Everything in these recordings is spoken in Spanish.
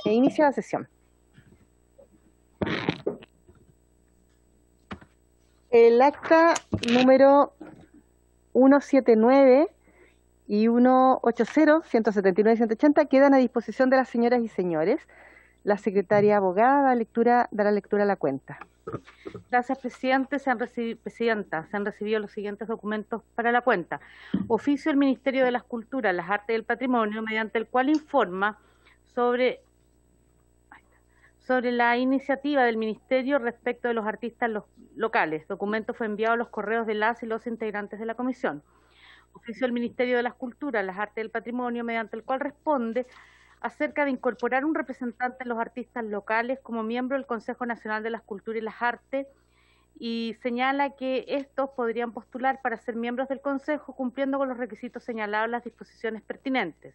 Inicio la sesión. El acta número 179 y 180, 179 y 180 quedan a disposición de las señoras y señores. La secretaria abogada dará lectura a la cuenta. Gracias, presidente. Presidenta, se han recibido los siguientes documentos para la cuenta. Oficio del Ministerio de las Culturas, las Artes y el Patrimonio, mediante el cual informa sobre la iniciativa del Ministerio respecto de los artistas locales. Documento fue enviado a los correos de las y los integrantes de la comisión. Oficio del Ministerio de las Culturas, las Artes y el Patrimonio, mediante el cual responde acerca de incorporar un representante de los artistas locales como miembro del Consejo Nacional de las Culturas y las Artes, y señala que estos podrían postular para ser miembros del Consejo cumpliendo con los requisitos señalados en las disposiciones pertinentes.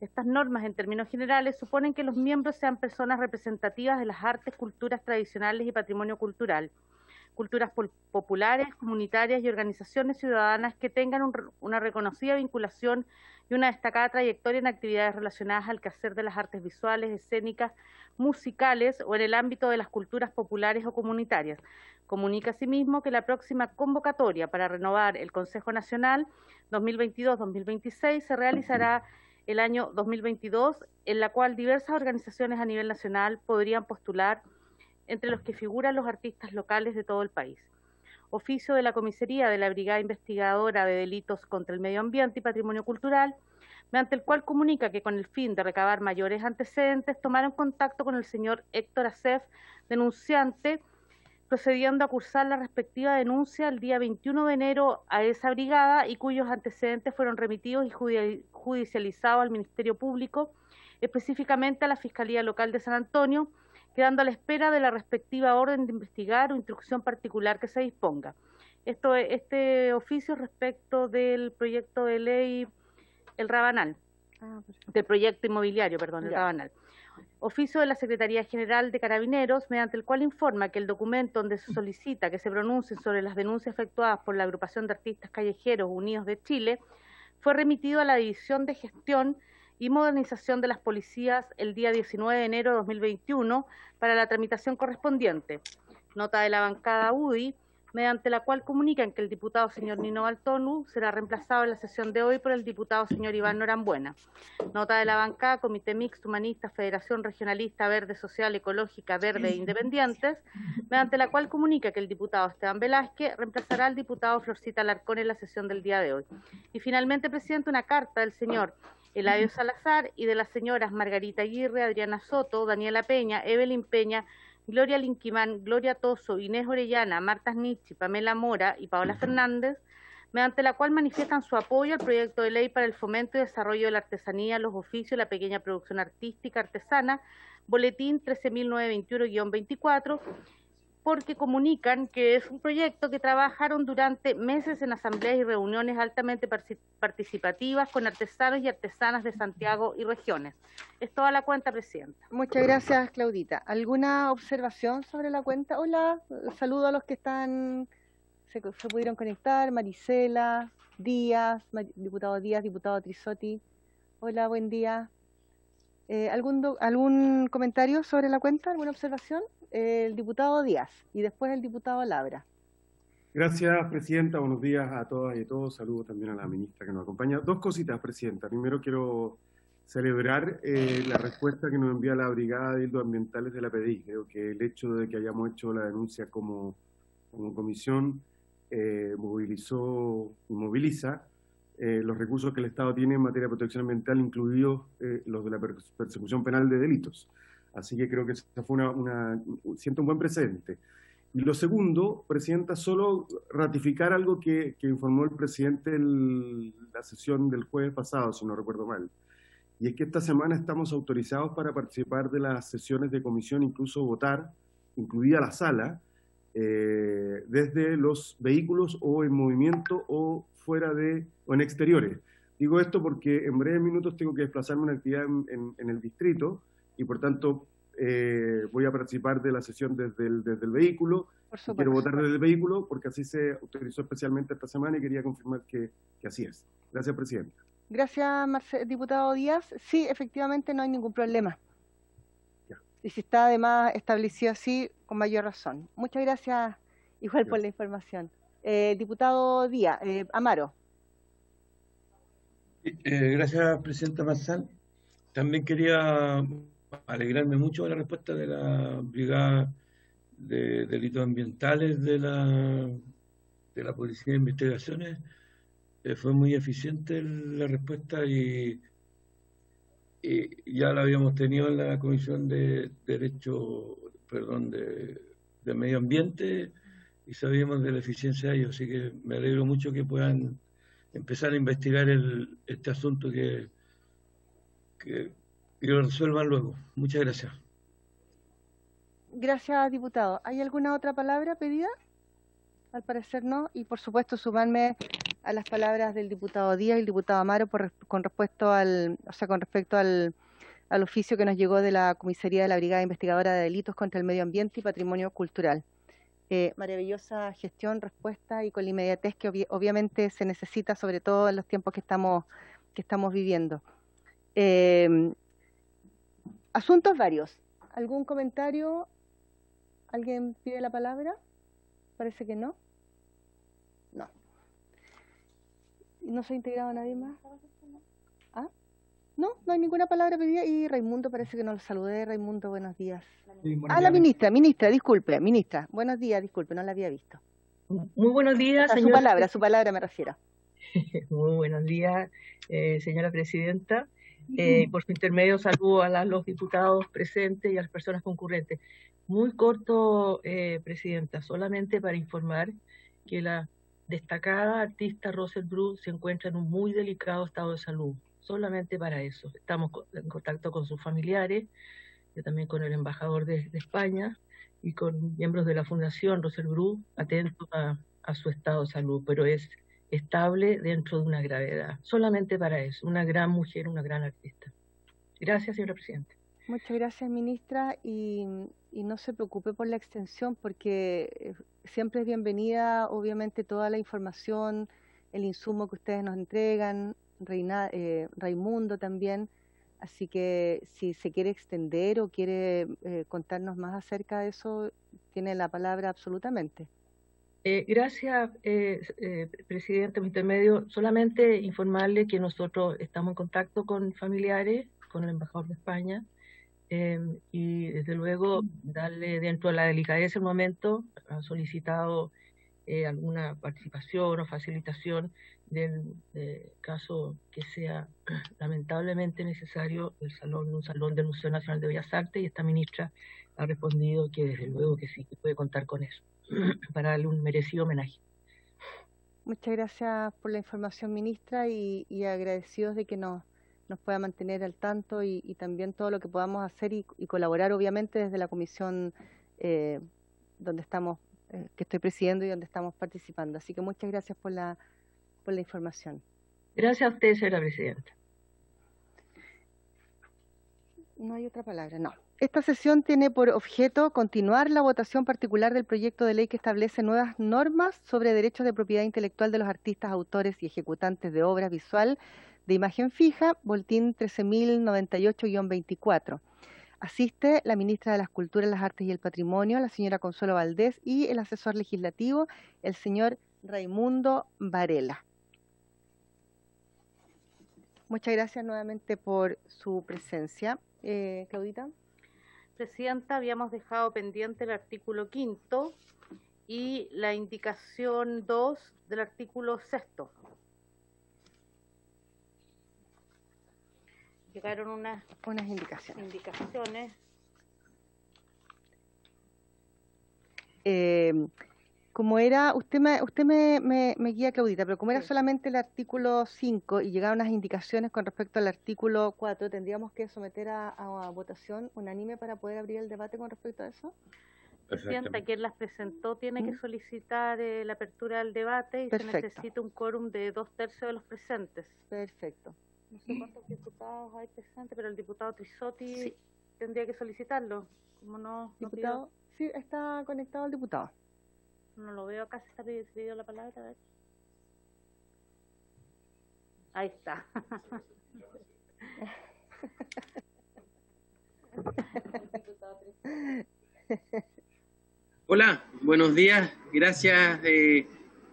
Estas normas, en términos generales, suponen que los miembros sean personas representativas de las artes, culturas tradicionales y patrimonio cultural, culturas populares, comunitarias y organizaciones ciudadanas que tengan una reconocida vinculación y una destacada trayectoria en actividades relacionadas al quehacer de las artes visuales, escénicas, musicales o en el ámbito de las culturas populares o comunitarias. Comunica asimismo que la próxima convocatoria para renovar el Consejo Nacional 2022-2026 se realizará el año 2022, en la cual diversas organizaciones a nivel nacional podrían postular, entre los que figuran los artistas locales de todo el país. Oficio de la Comisaría de la Brigada Investigadora de Delitos contra el Medio Ambiente y Patrimonio Cultural, mediante el cual comunica que con el fin de recabar mayores antecedentes, tomaron contacto con el señor Héctor Acef, denunciante, procediendo a cursar la respectiva denuncia el día 21 de enero a esa brigada y cuyos antecedentes fueron remitidos y judicializados al Ministerio Público, específicamente a la Fiscalía Local de San Antonio, quedando a la espera de la respectiva orden de investigar o instrucción particular que se disponga. Este oficio respecto del proyecto de ley, el Rabanal, del proyecto inmobiliario, perdón, el Rabanal. Oficio de la Secretaría General de Carabineros, mediante el cual informa que el documento donde se solicita que se pronuncien sobre las denuncias efectuadas por la Agrupación de Artistas Callejeros Unidos de Chile fue remitido a la División de Gestión y Modernización de las Policías el día 19 de enero de 2021 para la tramitación correspondiente. Nota de la bancada UDI, mediante la cual comunican que el diputado señor Nino Baltonu será reemplazado en la sesión de hoy por el diputado señor Iván Norambuena. Nota de la bancada Comité Mixto Humanista Federación Regionalista Verde Social Ecológica Verde e Independientes, mediante la cual comunica que el diputado Esteban Velázquez reemplazará al diputado Florcita Alarcón en la sesión del día de hoy. Y finalmente, presidente, una carta del señor Eladio Salazar y de las señoras Margarita Aguirre, Adriana Soto, Daniela Peña, Evelyn Peña, Gloria Linquimán, Gloria Toso, Inés Orellana, Marta Snichi, Pamela Mora y Paola Fernández, mediante la cual manifiestan su apoyo al proyecto de ley para el fomento y desarrollo de la artesanía, los oficios y la pequeña producción artística artesana, boletín 13.921-24, porque comunican que es un proyecto que trabajaron durante meses en asambleas y reuniones altamente participativas con artesanos y artesanas de Santiago y regiones. Es toda la cuenta, presidenta. Muchas gracias, Claudita. ¿Alguna observación sobre la cuenta? Hola, saludo a los que se pudieron conectar. Marisela, Díaz, diputado Trisotti. Hola, buen día. ¿Algún comentario sobre la cuenta? ¿Alguna observación? El diputado Díaz y después el diputado Labra. Gracias, presidenta. Buenos días a todas y a todos. Saludos también a la ministra que nos acompaña. Dos cositas, presidenta. Primero quiero celebrar la respuesta que nos envía la Brigada de Delitos Ambientales de la PDI. Creo que el hecho de que hayamos hecho la denuncia como comisión movilizó y moviliza los recursos que el Estado tiene en materia de protección ambiental, incluidos los de la persecución penal de delitos. Así que creo que esa fue siento un buen precedente. Y lo segundo, presidenta, solo ratificar algo que informó el presidente en la sesión del jueves pasado, si no recuerdo mal. Y es que esta semana estamos autorizados para participar de las sesiones de comisión, incluso votar, incluida la sala, desde los vehículos o en movimiento o o en exteriores. Digo esto porque en breves minutos tengo que desplazarme a una actividad en el distrito y por tanto voy a participar de la sesión desde el vehículo. Quiero votar desde el vehículo porque así se autorizó especialmente esta semana y quería confirmar que así es. Gracias, presidenta. Gracias, diputado Díaz. Sí, efectivamente no hay ningún problema. Ya. Y si está además establecido así, con mayor razón. Muchas gracias, igual por Gracias. la información. Diputado Díaz, Amaro. Gracias, Presidenta Marzal. También quería alegrarme mucho de la respuesta de la Brigada de Delitos Ambientales de la Policía de Investigaciones. Fue muy eficiente la respuesta y ya la habíamos tenido en la Comisión de de Medio Ambiente y sabíamos de la eficiencia de ellos, así que me alegro mucho que puedan empezar a investigar este asunto que lo resuelvan luego. Muchas gracias. Gracias, diputado. ¿Hay alguna otra palabra pedida? Al parecer no. Y por supuesto sumarme a las palabras del diputado Díaz y el diputado Amaro con respecto al oficio que nos llegó de la Comisaría de la Brigada Investigadora de Delitos contra el Medio Ambiente y Patrimonio Cultural. Maravillosa gestión, respuesta y con la inmediatez que obviamente se necesita, sobre todo en los tiempos que estamos viviendo. Asuntos varios. ¿Algún comentario? ¿Alguien pide la palabra? Parece que no. No. ¿No se ha integrado nadie más? ¿Ah? No, no hay ninguna palabra pedida y Raimundo parece que no lo saludé. Raimundo, buenos días. Sí, La ministra, disculpe, ministra. Buenos días, disculpe, no la había visto. Muy buenos días, señora. Su palabra me refiero. Muy buenos días, señora presidenta. Por su intermedio saludo a los diputados presentes y a las personas concurrentes. Muy corto, presidenta, solamente para informar que la destacada artista Rosel Bru se encuentra en un muy delicado estado de salud. Solamente para eso. Estamos en contacto con sus familiares, también con el embajador de España y con miembros de la Fundación Rosel Bru, atentos a su estado de salud, pero es estable dentro de una gravedad. Solamente para eso, una gran mujer, una gran artista. Gracias, señora presidenta. Muchas gracias, ministra, y no se preocupe por la extensión, porque siempre es bienvenida, obviamente, toda la información, el insumo que ustedes nos entregan, Raimundo también, así que si se quiere extender o quiere contarnos más acerca de eso, tiene la palabra absolutamente. Gracias, presidente, mi intermedio. Solamente informarle que nosotros estamos en contacto con familiares, con el embajador de España, y desde luego darle dentro de la delicadeza del momento, ha solicitado alguna participación o facilitación del caso que sea lamentablemente necesario un salón del Museo Nacional de Bellas Artes, y esta ministra ha respondido que desde luego que sí, que puede contar con eso para darle un merecido homenaje. Muchas gracias por la información, ministra, y agradecidos de que nos pueda mantener al tanto y también todo lo que podamos hacer y colaborar, obviamente, desde la comisión donde estamos, que estoy presidiendo y donde estamos participando. Así que muchas gracias por la información. Gracias a usted, señora presidenta. No hay otra palabra, no. Esta sesión tiene por objeto continuar la votación particular del proyecto de ley que establece nuevas normas sobre derechos de propiedad intelectual de los artistas, autores y ejecutantes de obra visual de imagen fija, Boletín 13.098-24. Asiste la ministra de las Culturas, las Artes y el Patrimonio, la señora Consuelo Valdés, y el asesor legislativo, el señor Raimundo Varela. Muchas gracias nuevamente por su presencia. Claudita. Presidenta, habíamos dejado pendiente el artículo 5º y la indicación 2 del artículo 6º. Llegaron unas indicaciones. Como era, usted me guía, Claudita, pero como era solamente el artículo 5 y llegaron unas indicaciones con respecto al artículo 4, ¿tendríamos que someter a votación unánime para poder abrir el debate con respecto a eso? Presidenta, quien las presentó tiene que solicitar la apertura del debate y se necesita un quórum de 2/3 de los presentes. Perfecto. No sé cuántos diputados hay presentes, pero el diputado Trisotti tendría que solicitarlo. Como no, diputado, sí, está conectado el diputado. No lo veo acá, se está pidiendo la palabra. A ver. Ahí está. Hola, buenos días. Gracias,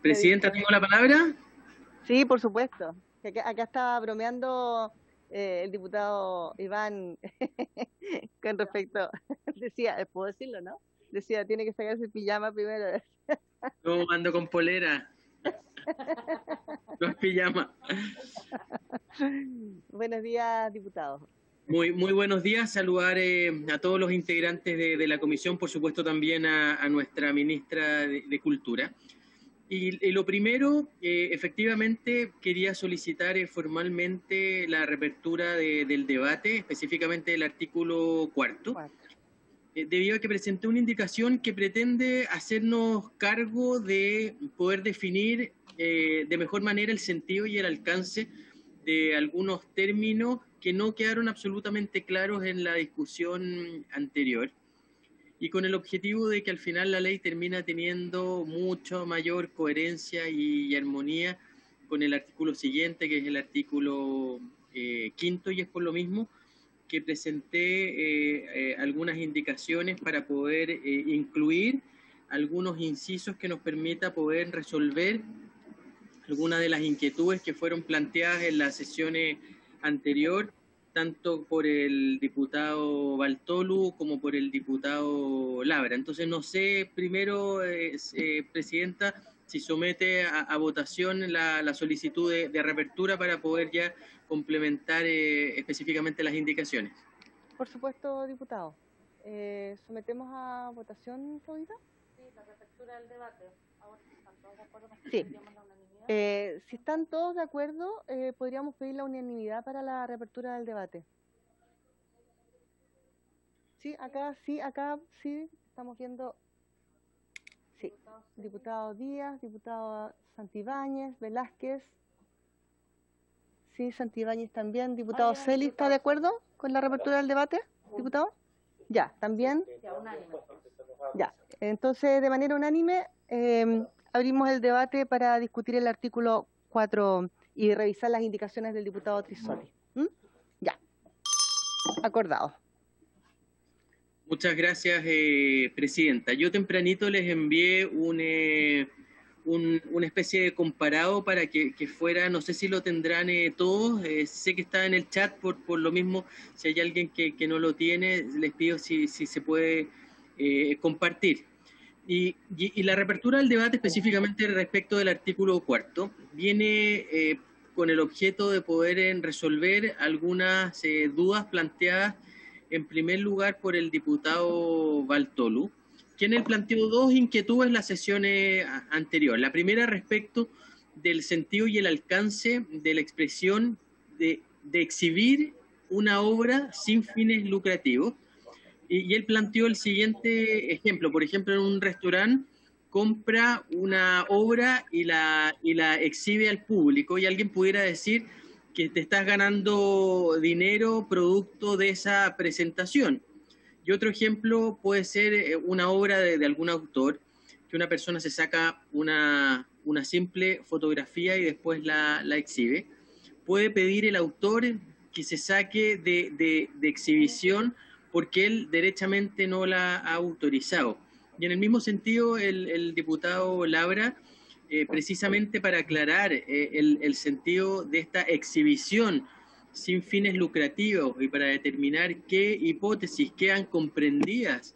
Presidenta. ¿Tengo la palabra? Sí, por supuesto. Acá estaba bromeando el diputado Iván con respecto, decía, ¿puedo decirlo, no? Decía, tiene que sacarse el pijama primero. No, ando con polera. No es pijama. Buenos días, diputado. Muy buenos días. Saludar a todos los integrantes de la comisión, por supuesto también a nuestra ministra de Cultura. Y lo primero, efectivamente, quería solicitar formalmente la reapertura del debate, específicamente del artículo 4, debido a que presenté una indicación que pretende hacernos cargo de poder definir de mejor manera el sentido y el alcance de algunos términos que no quedaron absolutamente claros en la discusión anterior, y con el objetivo de que al final la ley termina teniendo mucha mayor coherencia y armonía con el artículo siguiente, que es el artículo 5, y es por lo mismo que presenté algunas indicaciones para poder incluir algunos incisos que nos permita poder resolver algunas de las inquietudes que fueron planteadas en las sesiones anteriores, tanto por el diputado Bartolú como por el diputado Labra. Entonces, no sé, primero, Presidenta, si somete a votación la solicitud de reapertura para poder ya complementar específicamente las indicaciones. Por supuesto, diputado. ¿Sometemos a votación, Claudita? Sí, la reapertura del debate. Ahora, ¿están todos de acuerdo con que Sí. pedíamos la unanimidad? Si están todos de acuerdo, podríamos pedir la unanimidad para la reapertura del debate. Sí, acá sí, estamos viendo. Sí, diputado Díaz, diputado Santibáñez, Velázquez. Sí, Santibáñez también. Diputado Celi, ¿está de acuerdo con la reapertura del debate, diputado? Ya, también. Ya, unánime. Ya, entonces de manera unánime abrimos el debate para discutir el artículo 4 y revisar las indicaciones del diputado Trisoli. Ya, acordado. Muchas gracias, Presidenta. Yo tempranito les envié una especie de comparado para que fuera, no sé si lo tendrán todos, sé que está en el chat, por lo mismo, si hay alguien que no lo tiene, les pido si se puede compartir. Y la reapertura del debate específicamente respecto del artículo 4 viene con el objeto de poder resolver algunas dudas planteadas en primer lugar por el diputado Bartolú, quien él planteó dos inquietudes en la sesión anterior. La primera respecto del sentido y el alcance de la expresión de exhibir una obra sin fines lucrativos. Y él planteó el siguiente ejemplo. Por ejemplo, en un restaurante compra una obra y la exhibe al público, y alguien pudiera decir que te estás ganando dinero producto de esa presentación. Y otro ejemplo puede ser una obra de algún autor, que una persona se saca una simple fotografía y después la exhibe. Puede pedir el autor que se saque de exhibición porque él derechamente no la ha autorizado. Y en el mismo sentido, el diputado Labra, precisamente para aclarar el sentido de esta exhibición sin fines lucrativos y para determinar qué hipótesis quedan comprendidas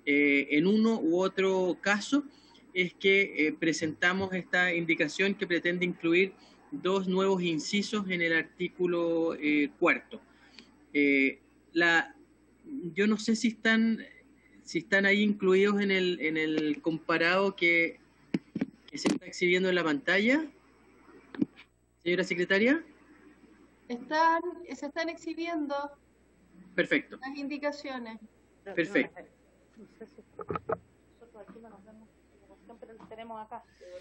en uno u otro caso, es que presentamos esta indicación que pretende incluir dos nuevos incisos en el artículo 4. Yo no sé si están ahí incluidos en el comparado que se está exhibiendo en la pantalla, señora secretaria. Se están exhibiendo. Perfecto. Las indicaciones. Perfecto.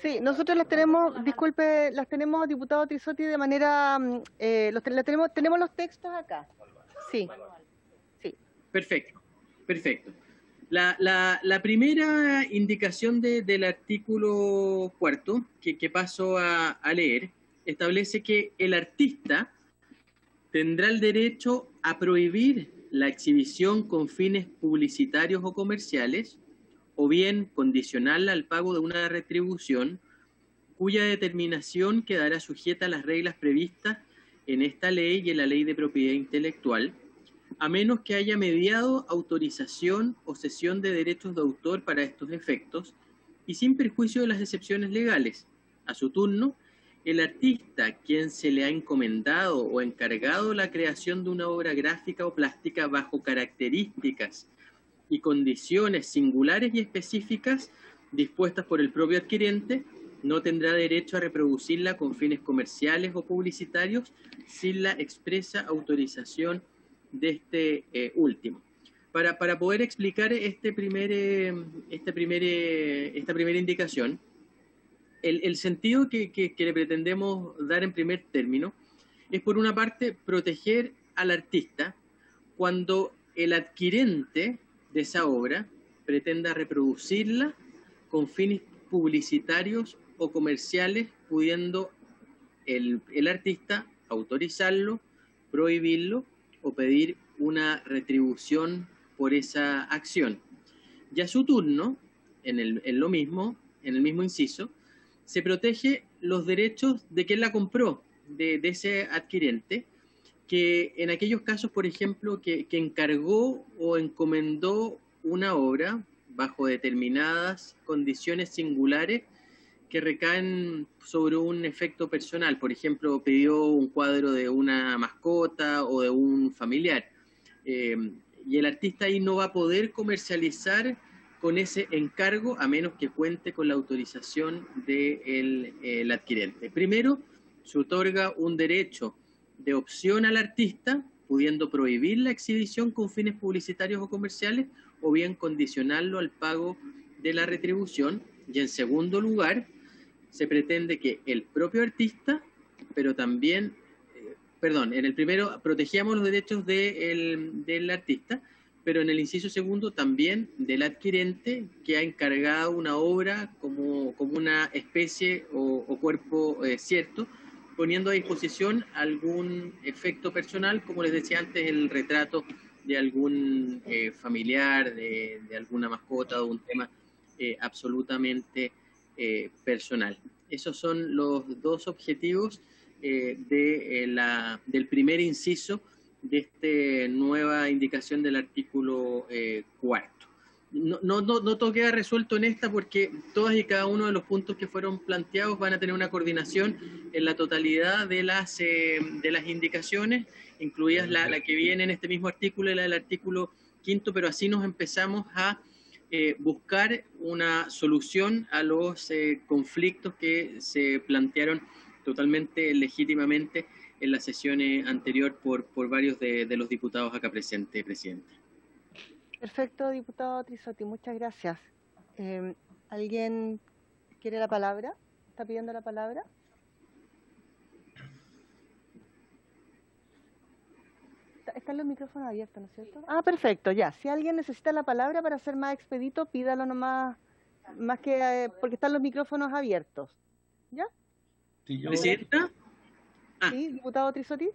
Sí, nosotros las tenemos, disculpe, las tenemos, diputado Trisotti, de manera, tenemos los textos acá. Sí. Sí. Perfecto. La primera indicación del artículo 4, que paso a leer, establece que el artista tendrá el derecho a prohibir la exhibición con fines publicitarios o comerciales, o bien condicionarla al pago de una retribución cuya determinación quedará sujeta a las reglas previstas en esta ley y en la Ley de Propiedad Intelectual, a menos que haya mediado autorización o cesión de derechos de autor para estos efectos, y sin perjuicio de las excepciones legales. A su turno, el artista, quien se le ha encomendado o encargado la creación de una obra gráfica o plástica bajo características y condiciones singulares y específicas dispuestas por el propio adquirente, no tendrá derecho a reproducirla con fines comerciales o publicitarios sin la expresa autorización de este último. Para poder explicar esta primera indicación, el sentido que le pretendemos dar en primer término es, por una parte, proteger al artista cuando el adquirente de esa obra pretenda reproducirla con fines publicitarios o comerciales, pudiendo el artista autorizarlo, prohibirlo o pedir una retribución por esa acción. Y a su turno, en el mismo inciso, se protege los derechos de quien la compró, de ese adquirente, que en aquellos casos, por ejemplo, que encargó o encomendó una obra bajo determinadas condiciones singulares que recaen sobre un efecto personal. Por ejemplo, pidió un cuadro de una mascota o de un familiar. Y el artista ahí no va a poder comercializar con ese encargo a menos que cuente con la autorización del adquirente. Primero, se otorga un derecho de opción al artista, pudiendo prohibir la exhibición con fines publicitarios o comerciales, o bien condicionarlo al pago de la retribución. Y en segundo lugar, se pretende que el propio artista, pero también, en el primero protegíamos los derechos del artista, pero en el inciso segundo también del adquirente que ha encargado una obra como una especie o cuerpo cierto, poniendo a disposición algún efecto personal, como les decía antes, el retrato de algún familiar, de alguna mascota o un tema absolutamente personal. Esos son los dos objetivos del primer inciso de esta nueva indicación del artículo 4. No todo queda resuelto en esta, porque todas y cada uno de los puntos que fueron planteados van a tener una coordinación en la totalidad de las indicaciones, incluidas la que viene en este mismo artículo y la del artículo 5, pero así nos empezamos a buscar una solución a los conflictos que se plantearon totalmente legítimamente en la sesión anterior por varios de los diputados acá presentes, presidente. Perfecto, diputado Trizzotti, muchas gracias. ¿Alguien quiere la palabra? ¿Está pidiendo la palabra? Están los micrófonos abiertos, ¿no es cierto? Ah, perfecto, ya. Si alguien necesita la palabra para ser más expedito, pídalo nomás, más que porque están los micrófonos abiertos. ¿Ya? ¿Presidenta? Sí, diputado Trizzotti.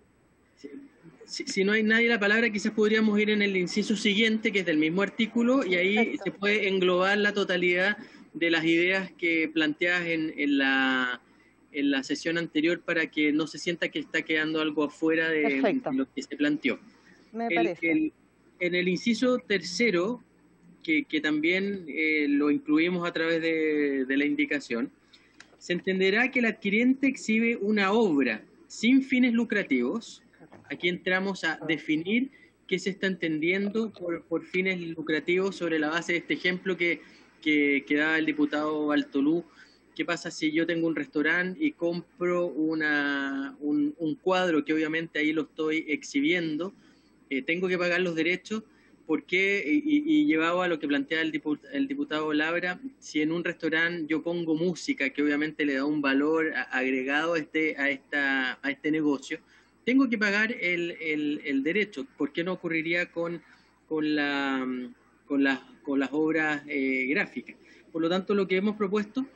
Si no hay nadie la palabra, quizás podríamos ir en el inciso siguiente, que es del mismo artículo, y ahí perfecto, se puede englobar la totalidad de las ideas que planteas en la sesión anterior, para que no se sienta que está quedando algo afuera de lo que se planteó. Me parece. En el inciso tercero, que también lo incluimos a través de la indicación, se entenderá que el adquirente exhibe una obra sin fines lucrativos. Aquí entramos a definir qué se está entendiendo por fines lucrativos sobre la base de este ejemplo que daba el diputado Bartolú. ¿Qué pasa si yo tengo un restaurante y compro un cuadro que obviamente ahí lo estoy exhibiendo? Tengo que pagar los derechos. ¿Por qué? Y llevado a lo que plantea el diputado Labra, si en un restaurante yo pongo música que obviamente le da un valor agregado a este negocio, tengo que pagar el derecho. ¿Por qué no ocurriría con las obras gráficas? Por lo tanto, lo que hemos propuesto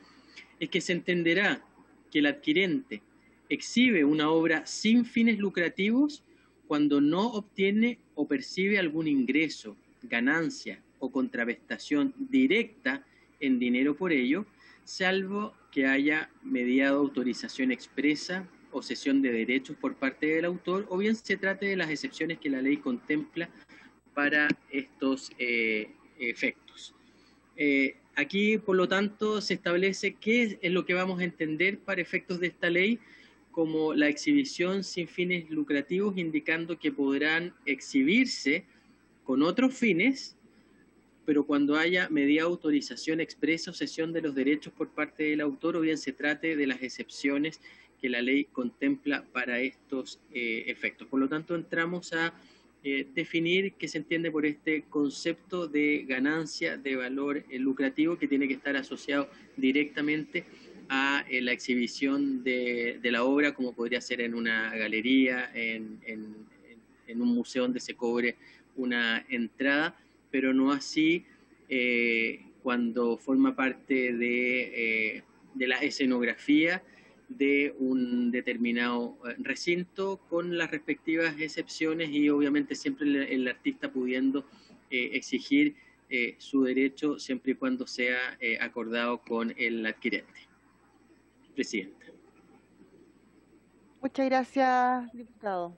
es que se entenderá que el adquirente exhibe una obra sin fines lucrativos cuando no obtiene o percibe algún ingreso, ganancia o contraprestación directa en dinero por ello, salvo que haya mediado autorización expresa o cesión de derechos por parte del autor, o bien se trate de las excepciones que la ley contempla para estos efectos. Aquí, por lo tanto, se establece qué es lo que vamos a entender para efectos de esta ley como la exhibición sin fines lucrativos, indicando que podrán exhibirse con otros fines, pero cuando haya mediada autorización expresa o cesión de los derechos por parte del autor, o bien se trate de las excepciones que la ley contempla para estos efectos. Por lo tanto, entramos a definir qué se entiende por este concepto de ganancia de valor lucrativo, que tiene que estar asociado directamente a la exhibición de la obra, como podría ser en una galería, en un museo donde se cobre una entrada, pero no así cuando forma parte de la escenografía de un determinado recinto, con las respectivas excepciones y obviamente siempre el artista pudiendo exigir su derecho siempre y cuando sea acordado con el adquirente. Presidenta. Muchas gracias, diputado.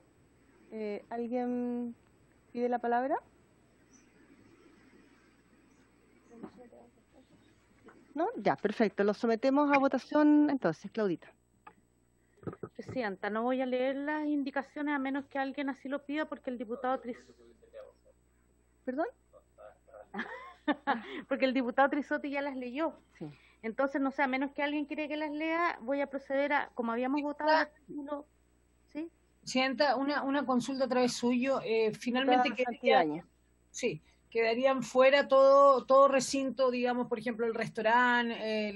¿Alguien pide la palabra? ¿No? Ya, perfecto. Lo sometemos a votación entonces, Claudita. Presidenta, no voy a leer las indicaciones a menos que alguien así lo pida, porque el diputado ¿Perdón? porque el diputado Trisotti ya las leyó. Sí. Entonces, no sé, a menos que alguien quiera que las lea, voy a proceder a, como habíamos votado el artículo, ¿sí? Presidenta, una consulta a través suyo. Finalmente quedarían fuera todo recinto, digamos, por ejemplo, el restaurante,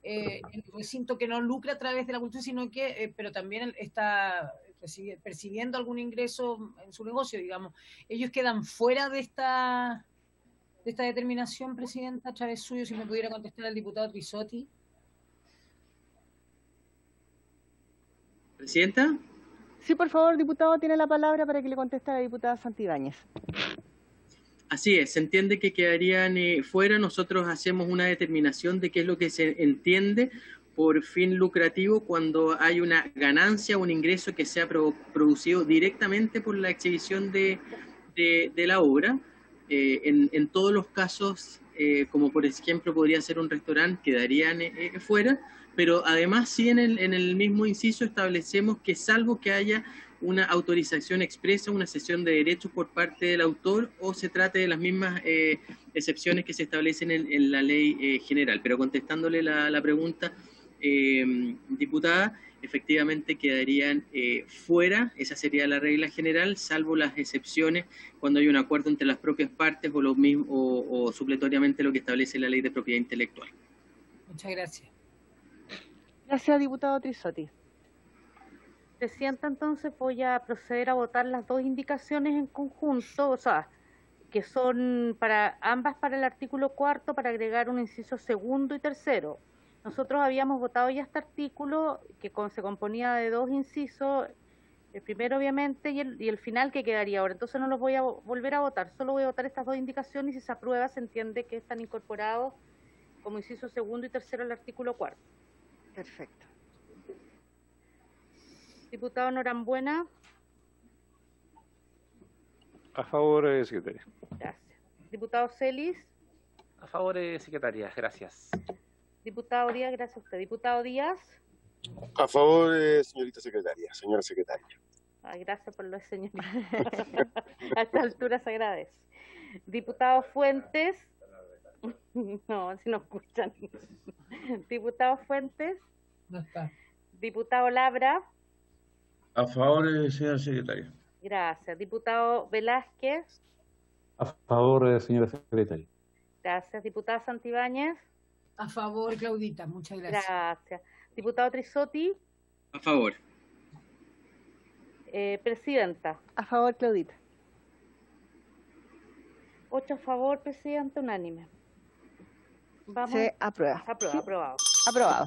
el recinto que no lucra a través de la cultura, sino que, pero también está percibiendo algún ingreso en su negocio, digamos. ¿Ellos quedan fuera de esta determinación, Presidenta, a través suyo, si me pudiera contestar al diputado Trisotti? ¿Presidenta? Sí, por favor, diputado, tiene la palabra para que le conteste a la diputada Santibáñez. Así es, se entiende que quedarían fuera. Nosotros hacemos una determinación de qué es lo que se entiende por fin lucrativo cuando hay una ganancia, un ingreso que sea producido directamente por la exhibición de la obra. En todos los casos, como por ejemplo podría ser un restaurante, quedarían fuera, pero además sí en el mismo inciso establecemos que salvo que haya una autorización expresa, una cesión de derechos por parte del autor, o se trate de las mismas excepciones que se establecen en la ley general. Pero contestándole la pregunta, diputada, efectivamente quedarían fuera, esa sería la regla general, salvo las excepciones cuando hay un acuerdo entre las propias partes o lo mismo o supletoriamente lo que establece la ley de propiedad intelectual. Muchas gracias. Gracias, diputado Trisotti. Presidenta, entonces voy a proceder a votar las dos indicaciones en conjunto, o sea, que son ambas para el artículo 4, para agregar un inciso segundo y tercero. Nosotros habíamos votado ya este artículo que se componía de dos incisos, el primero obviamente y el final que quedaría ahora. Entonces no los voy a volver a votar, solo voy a votar estas dos indicaciones y si se aprueba se entiende que están incorporados como inciso segundo y tercero al artículo 4. Perfecto. Diputado Norambuena. A favor, secretaria. Gracias. Diputado Celis. A favor, secretaria, gracias. Diputado Díaz, gracias a usted. Diputado Díaz. A favor, señorita secretaria, señora secretaria. Ay, gracias por lo de señorita. A esta altura se agradece. Diputado Fuentes. No, si no escuchan. Diputado Fuentes. No está. Diputado Labra. A favor, señora secretaria. Gracias. Diputado Velázquez. A favor, señora secretaria. Gracias. Diputada Santibáñez. A favor, Claudita, muchas gracias. Gracias. Diputado Trisotti. A favor. Presidenta. A favor, Claudita. 8 a favor, Presidenta, unánime. Vamos. Se aprueba. Aprobado, ¿sí? aprobado. Aprobado.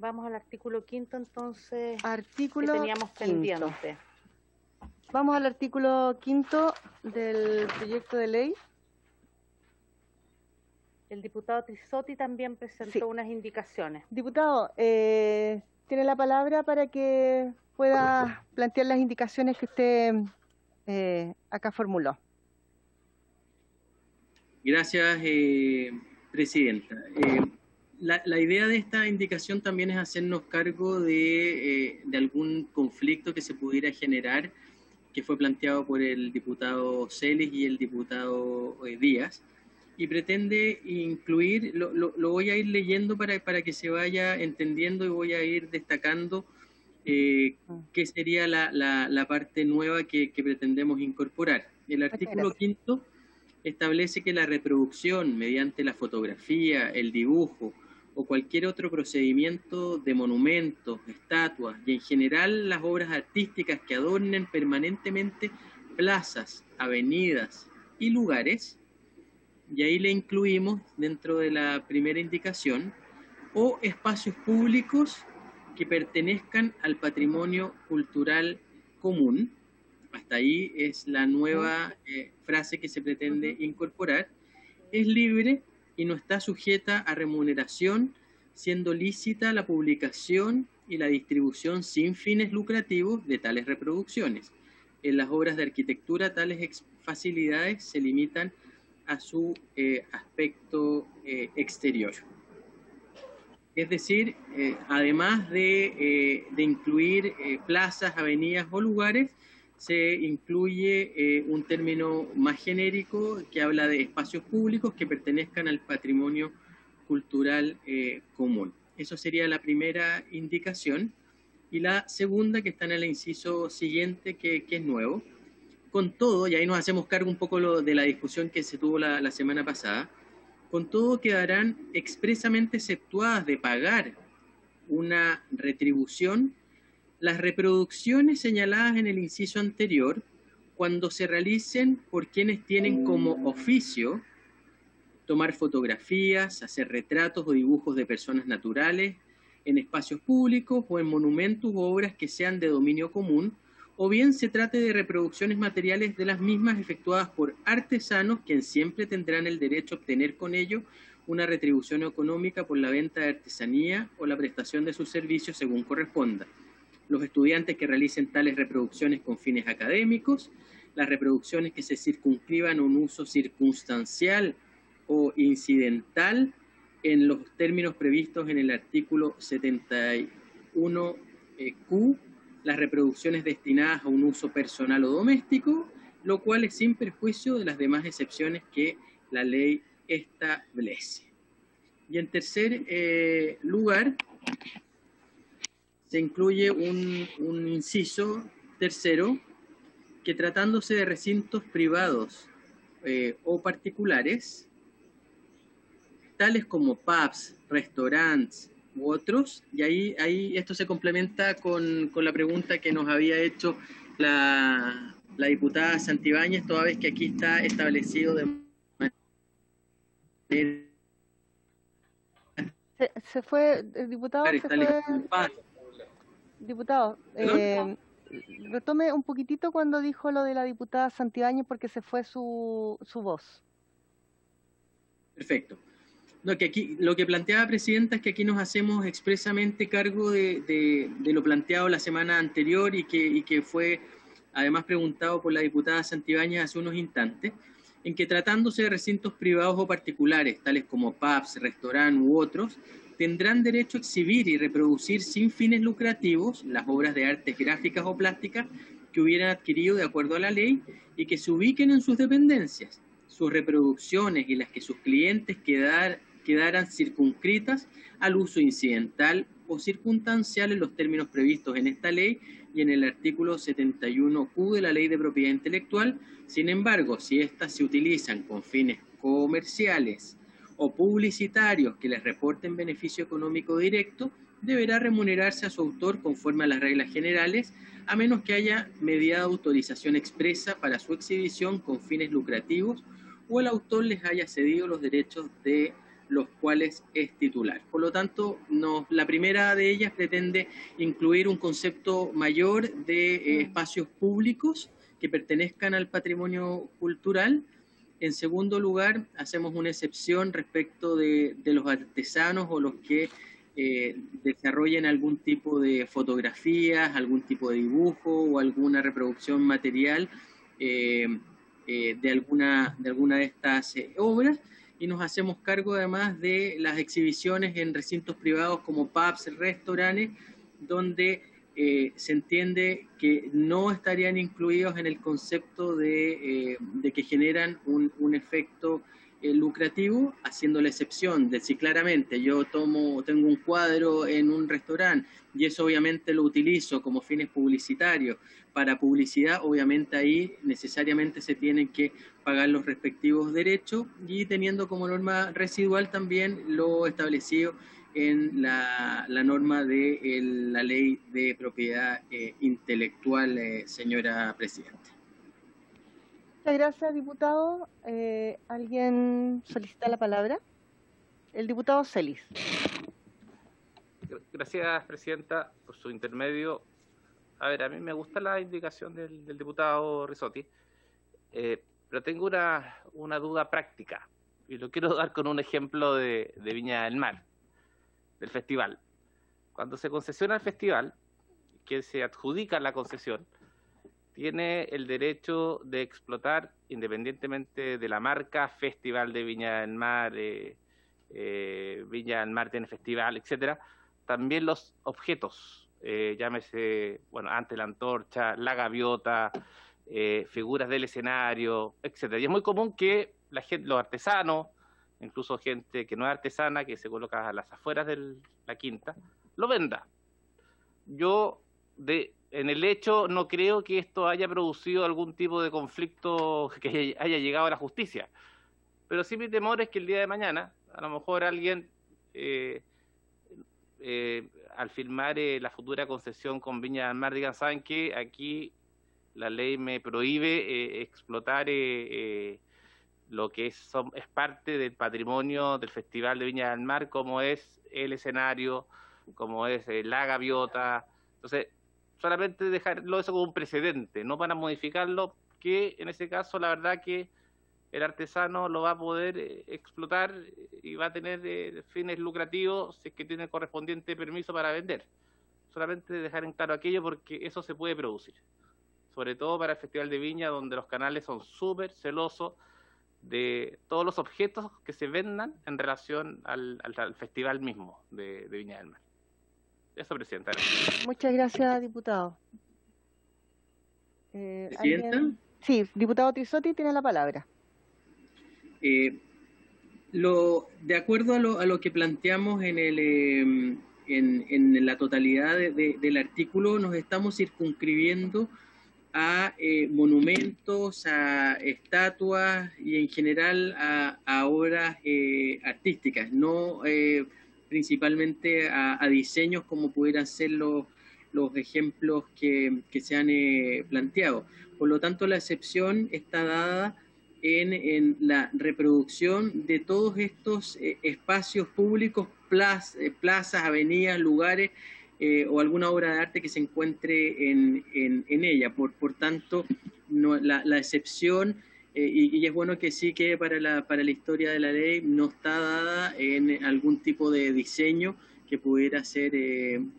Vamos al artículo 5 entonces, artículo que teníamos 5. pendiente. Vamos al artículo 5 del proyecto de ley. El diputado Trisotti también presentó unas indicaciones. Diputado, tiene la palabra para que pueda plantear las indicaciones que usted acá formuló. Gracias, Presidenta. La idea de esta indicación también es hacernos cargo de algún conflicto que se pudiera generar, que fue planteado por el diputado Celis y el diputado Díaz, y pretende incluir, lo voy a ir leyendo para que se vaya entendiendo, y voy a ir destacando qué sería la parte nueva que pretendemos incorporar. El artículo 5 establece que la reproducción mediante la fotografía, el dibujo o cualquier otro procedimiento de monumentos, estatuas y en general las obras artísticas que adornen permanentemente plazas, avenidas y lugares, y ahí le incluimos dentro de la primera indicación, o espacios públicos que pertenezcan al patrimonio cultural común. Hasta ahí es la nueva frase que se pretende incorporar. Es libre y no está sujeta a remuneración, siendo lícita la publicación y la distribución sin fines lucrativos de tales reproducciones. En las obras de arquitectura, tales facilidades se limitan a su aspecto exterior. Es decir, además de incluir plazas, avenidas o lugares, se incluye un término más genérico que habla de espacios públicos que pertenezcan al patrimonio cultural común. Eso sería la primera indicación. Y la segunda, que está en el inciso siguiente, que es nuevo. Con todo, y ahí nos hacemos cargo un poco de la discusión que se tuvo la semana pasada, con todo quedarán expresamente exceptuadas de pagar una retribución las reproducciones señaladas en el inciso anterior cuando se realicen por quienes tienen como oficio tomar fotografías, hacer retratos o dibujos de personas naturales en espacios públicos o en monumentos u obras que sean de dominio común, o bien se trate de reproducciones materiales de las mismas efectuadas por artesanos, quienes siempre tendrán el derecho a obtener con ello una retribución económica por la venta de artesanía o la prestación de sus servicios según corresponda. Los estudiantes que realicen tales reproducciones con fines académicos, las reproducciones que se circunscriban a un uso circunstancial o incidental en los términos previstos en el artículo 71Q, las reproducciones destinadas a un uso personal o doméstico, lo cual es sin perjuicio de las demás excepciones que la ley establece. Y en tercer lugar, se incluye un inciso tercero, que tratándose de recintos privados o particulares, tales como pubs, restaurantes u otros, y ahí esto se complementa con la pregunta que nos había hecho la diputada Santibáñez, toda vez que aquí está establecido de manera... Se fue, el diputado se fue... Diputado, retome un poquitito cuando dijo lo de la diputada Santibáñez, porque se fue su voz. Perfecto. No, que aquí, lo que planteaba Presidenta es que aquí nos hacemos expresamente cargo de lo planteado la semana anterior y que fue además preguntado por la diputada Santibáñez hace unos instantes, en que tratándose de recintos privados o particulares, tales como pubs, restaurantes u otros, tendrán derecho a exhibir y reproducir sin fines lucrativos las obras de artes gráficas o plásticas que hubieran adquirido de acuerdo a la ley y que se ubiquen en sus dependencias. Sus reproducciones y las que sus clientes quedaran circunscritas al uso incidental o circunstancial en los términos previstos en esta ley y en el artículo 71Q de la Ley de Propiedad Intelectual. Sin embargo, si éstas se utilizan con fines comerciales o publicitarios que les reporten beneficio económico directo, deberá remunerarse a su autor conforme a las reglas generales, a menos que haya mediada autorización expresa para su exhibición con fines lucrativos o el autor les haya cedido los derechos de los cuales es titular. Por lo tanto, la primera de ellas pretende incluir un concepto mayor de espacios públicos que pertenezcan al patrimonio cultural. En segundo lugar, hacemos una excepción respecto de los artesanos o los que desarrollen algún tipo de fotografías, algún tipo de dibujo o alguna reproducción material de alguna de estas obras, y nos hacemos cargo además de las exhibiciones en recintos privados como pubs, restaurantes, donde se entiende que no estarían incluidos en el concepto de que generan un efecto lucrativo, haciendo la excepción de si claramente yo tengo un cuadro en un restaurante y eso obviamente lo utilizo como fines publicitarios para publicidad, obviamente ahí necesariamente se tienen que pagar los respectivos derechos, y teniendo como norma residual también lo establecido en la norma de la ley de propiedad intelectual, señora presidenta. Muchas gracias, diputado. ¿Alguien solicita la palabra? El diputado Celis. Gracias, presidenta, por su intermedio. A ver, a mí me gusta la indicación del diputado Rizzotti, pero tengo una duda práctica, y lo quiero dar con un ejemplo de Viña del Mar, del festival. Cuando se concesiona el festival, quien se adjudica la concesión tiene el derecho de explotar, independientemente de la marca Festival de Viña del Mar, Viña del Mar tiene festival, etcétera, también los objetos, llámese, bueno, antes la antorcha, la gaviota, figuras del escenario, etcétera. Y es muy común que la gente, los artesanos, incluso gente que no es artesana, que se coloca a las afueras de la quinta, lo venda. Yo, en el hecho, no creo que esto haya producido algún tipo de conflicto que haya llegado a la justicia. Pero sí mi temor es que el día de mañana, a lo mejor alguien, al firmar la futura concesión con Viña del Mar, digan, ¿saben qué? Aquí la ley me prohíbe explotar lo que es parte del patrimonio del Festival de Viña del Mar, como es el escenario, como es la gaviota. Entonces, solamente dejarlo eso como un precedente, no para modificarlo, que en ese caso la verdad que el artesano lo va a poder explotar y va a tener fines lucrativos si es que tiene el correspondiente permiso para vender. Solamente dejar en claro aquello, porque eso se puede producir, sobre todo para el Festival de Viña, donde los canales son súper celosos de todos los objetos que se vendan en relación al festival mismo de Viña del Mar. Eso, presidenta. Muchas gracias, diputado. ¿Presidenta? Sí, diputado Rizzotti tiene la palabra. De acuerdo a lo que planteamos en la totalidad del artículo, nos estamos circunscribiendo a monumentos, a estatuas y en general a obras artísticas, no principalmente a diseños como pudieran ser los ejemplos que se han planteado. Por lo tanto, la excepción está dada en la reproducción de todos estos espacios públicos, plazas, avenidas, lugares o alguna obra de arte que se encuentre en ella. Por tanto, la excepción, y es bueno que sí quede para la historia de la ley, no está dada en algún tipo de diseño que pudiera ser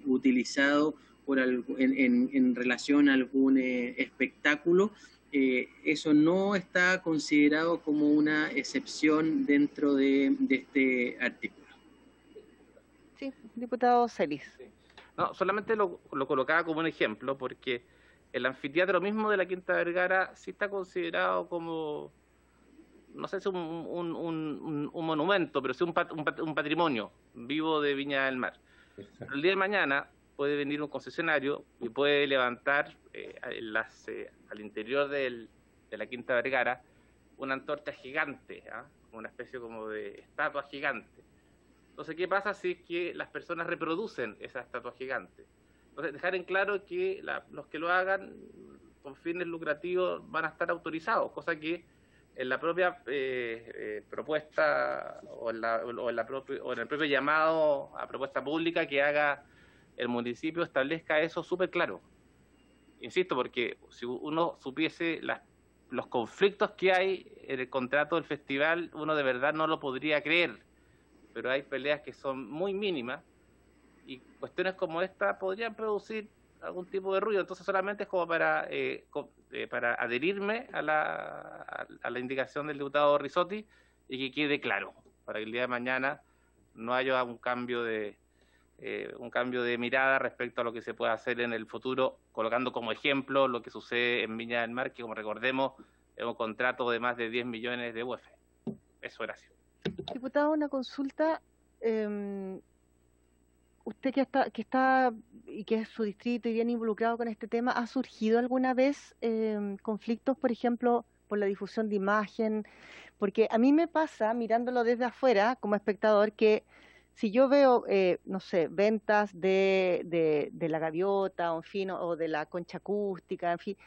utilizado en relación a algún espectáculo. Eso no está considerado como una excepción dentro de este artículo. Sí, diputado Celis. No, solamente lo colocaba como un ejemplo, porque el anfiteatro mismo de la Quinta Vergara sí está considerado como, no sé si un monumento, pero sí un patrimonio vivo de Viña del Mar. Pero el día de mañana puede venir un concesionario y puede levantar al interior de la Quinta Vergara una antorcha gigante, una especie como de estatua gigante. Entonces, ¿qué pasa si es que las personas reproducen esa estatua gigante? Entonces, dejar en claro que los que lo hagan con fines lucrativos van a estar autorizados, cosa que en la propia propuesta o en el propio llamado a propuesta pública que haga el municipio, establezca eso súper claro. Insisto, porque si uno supiese los conflictos que hay en el contrato del festival, uno de verdad no lo podría creer, pero hay peleas que son muy mínimas y cuestiones como esta podrían producir algún tipo de ruido. Entonces solamente es como para adherirme a la indicación del diputado Rizzotti y que quede claro, para que el día de mañana no haya un cambio de mirada respecto a lo que se puede hacer en el futuro, colocando como ejemplo lo que sucede en Viña del Mar, que como recordemos es un contrato de más de 10 millones de UF. Eso, gracias. Diputado, una consulta. Usted que está y que es su distrito y bien involucrado con este tema, ¿ha surgido alguna vez conflictos, por ejemplo, por la difusión de imagen? Porque a mí me pasa, mirándolo desde afuera como espectador, que si yo veo, no sé, ventas de la gaviota, en fin, o de la concha acústica, en fin,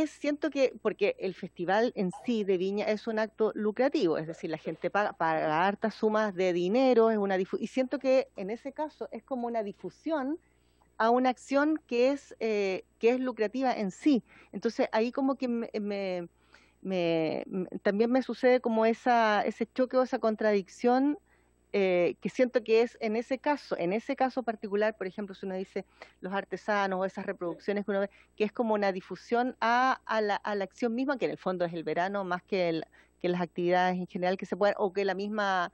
siento que, porque el festival en sí de Viña es un acto lucrativo, es decir, la gente paga hartas sumas de dinero, y siento que en ese caso es como una difusión a una acción que es lucrativa en sí. Entonces ahí como que también me sucede como ese choque o esa contradicción, que siento que es en ese caso particular, por ejemplo, si uno dice los artesanos o esas reproducciones que uno ve, que es como una difusión a la acción misma, que en el fondo es el verano, más que las actividades en general que se puedan, o que la misma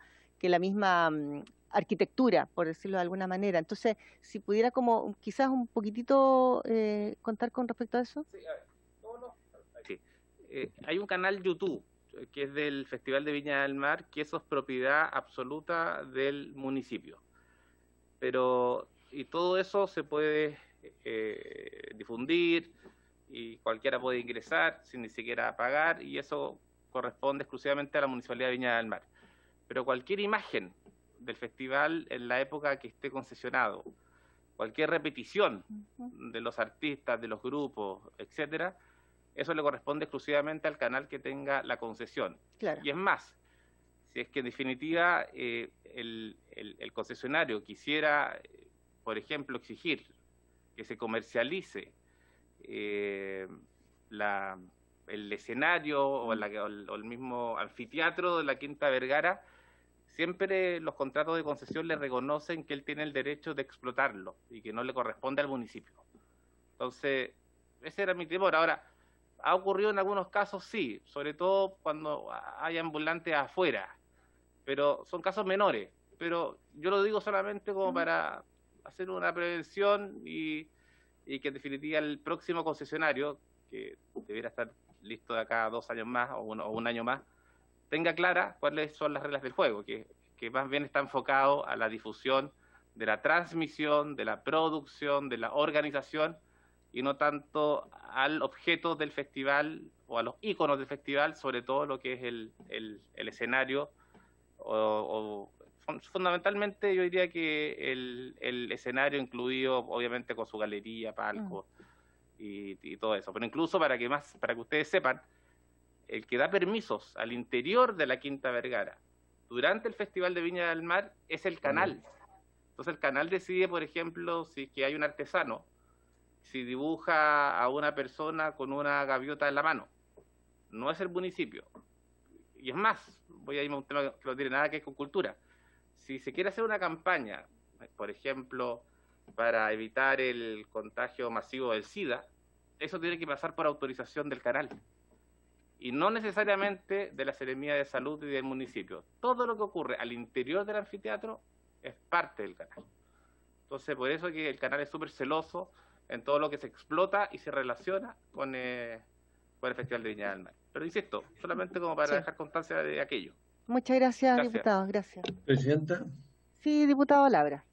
arquitectura, por decirlo de alguna manera. Entonces, si pudiera como quizás un poquitito contar con respecto a eso. Sí, a ver, hay un canal YouTube que es del Festival de Viña del Mar, que eso es propiedad absoluta del municipio. Y todo eso se puede difundir y cualquiera puede ingresar sin ni siquiera pagar, y eso corresponde exclusivamente a la Municipalidad de Viña del Mar. Pero cualquier imagen del festival en la época que esté concesionado, cualquier repetición de los artistas, de los grupos, etcétera, eso le corresponde exclusivamente al canal que tenga la concesión. Claro. Y es más, si es que en definitiva el concesionario quisiera, por ejemplo, exigir que se comercialice el escenario o el mismo anfiteatro de la Quinta Vergara, siempre los contratos de concesión le reconocen que él tiene el derecho de explotarlo y que no le corresponde al municipio. Entonces, ese era mi temor. Ahora, ¿ha ocurrido en algunos casos? Sí, sobre todo cuando hay ambulantes afuera, pero son casos menores. Pero yo lo digo solamente como para hacer una prevención y que en definitiva el próximo concesionario, que debiera estar listo de acá a 2 años más o un año más, tenga clara cuáles son las reglas del juego, que más bien está enfocado a la difusión de la transmisión, de la producción, de la organización, y no tanto al objeto del festival o a los íconos del festival, sobre todo lo que es el escenario, fundamentalmente yo diría que el escenario incluido obviamente con su galería, palco y todo eso. Pero incluso para que ustedes sepan, el que da permisos al interior de la Quinta Vergara durante el Festival de Viña del Mar es el canal. Entonces el canal decide, por ejemplo, si es que hay un artesano, si dibuja a una persona con una gaviota en la mano. No es el municipio. Y es más, voy a irme a un tema que no tiene nada que ver con cultura. Si se quiere hacer una campaña, por ejemplo, para evitar el contagio masivo del SIDA, eso tiene que pasar por autorización del canal. Y no necesariamente de la Seremía de Salud y del municipio. Todo lo que ocurre al interior del anfiteatro es parte del canal. Entonces, por eso que el canal es súper celoso en todo lo que se explota y se relaciona con el Festival de Viña del Mar. Pero insisto, solamente como para dejar constancia de aquello. Muchas gracias, diputado. Gracias. Presidenta. Sí, diputado Labra.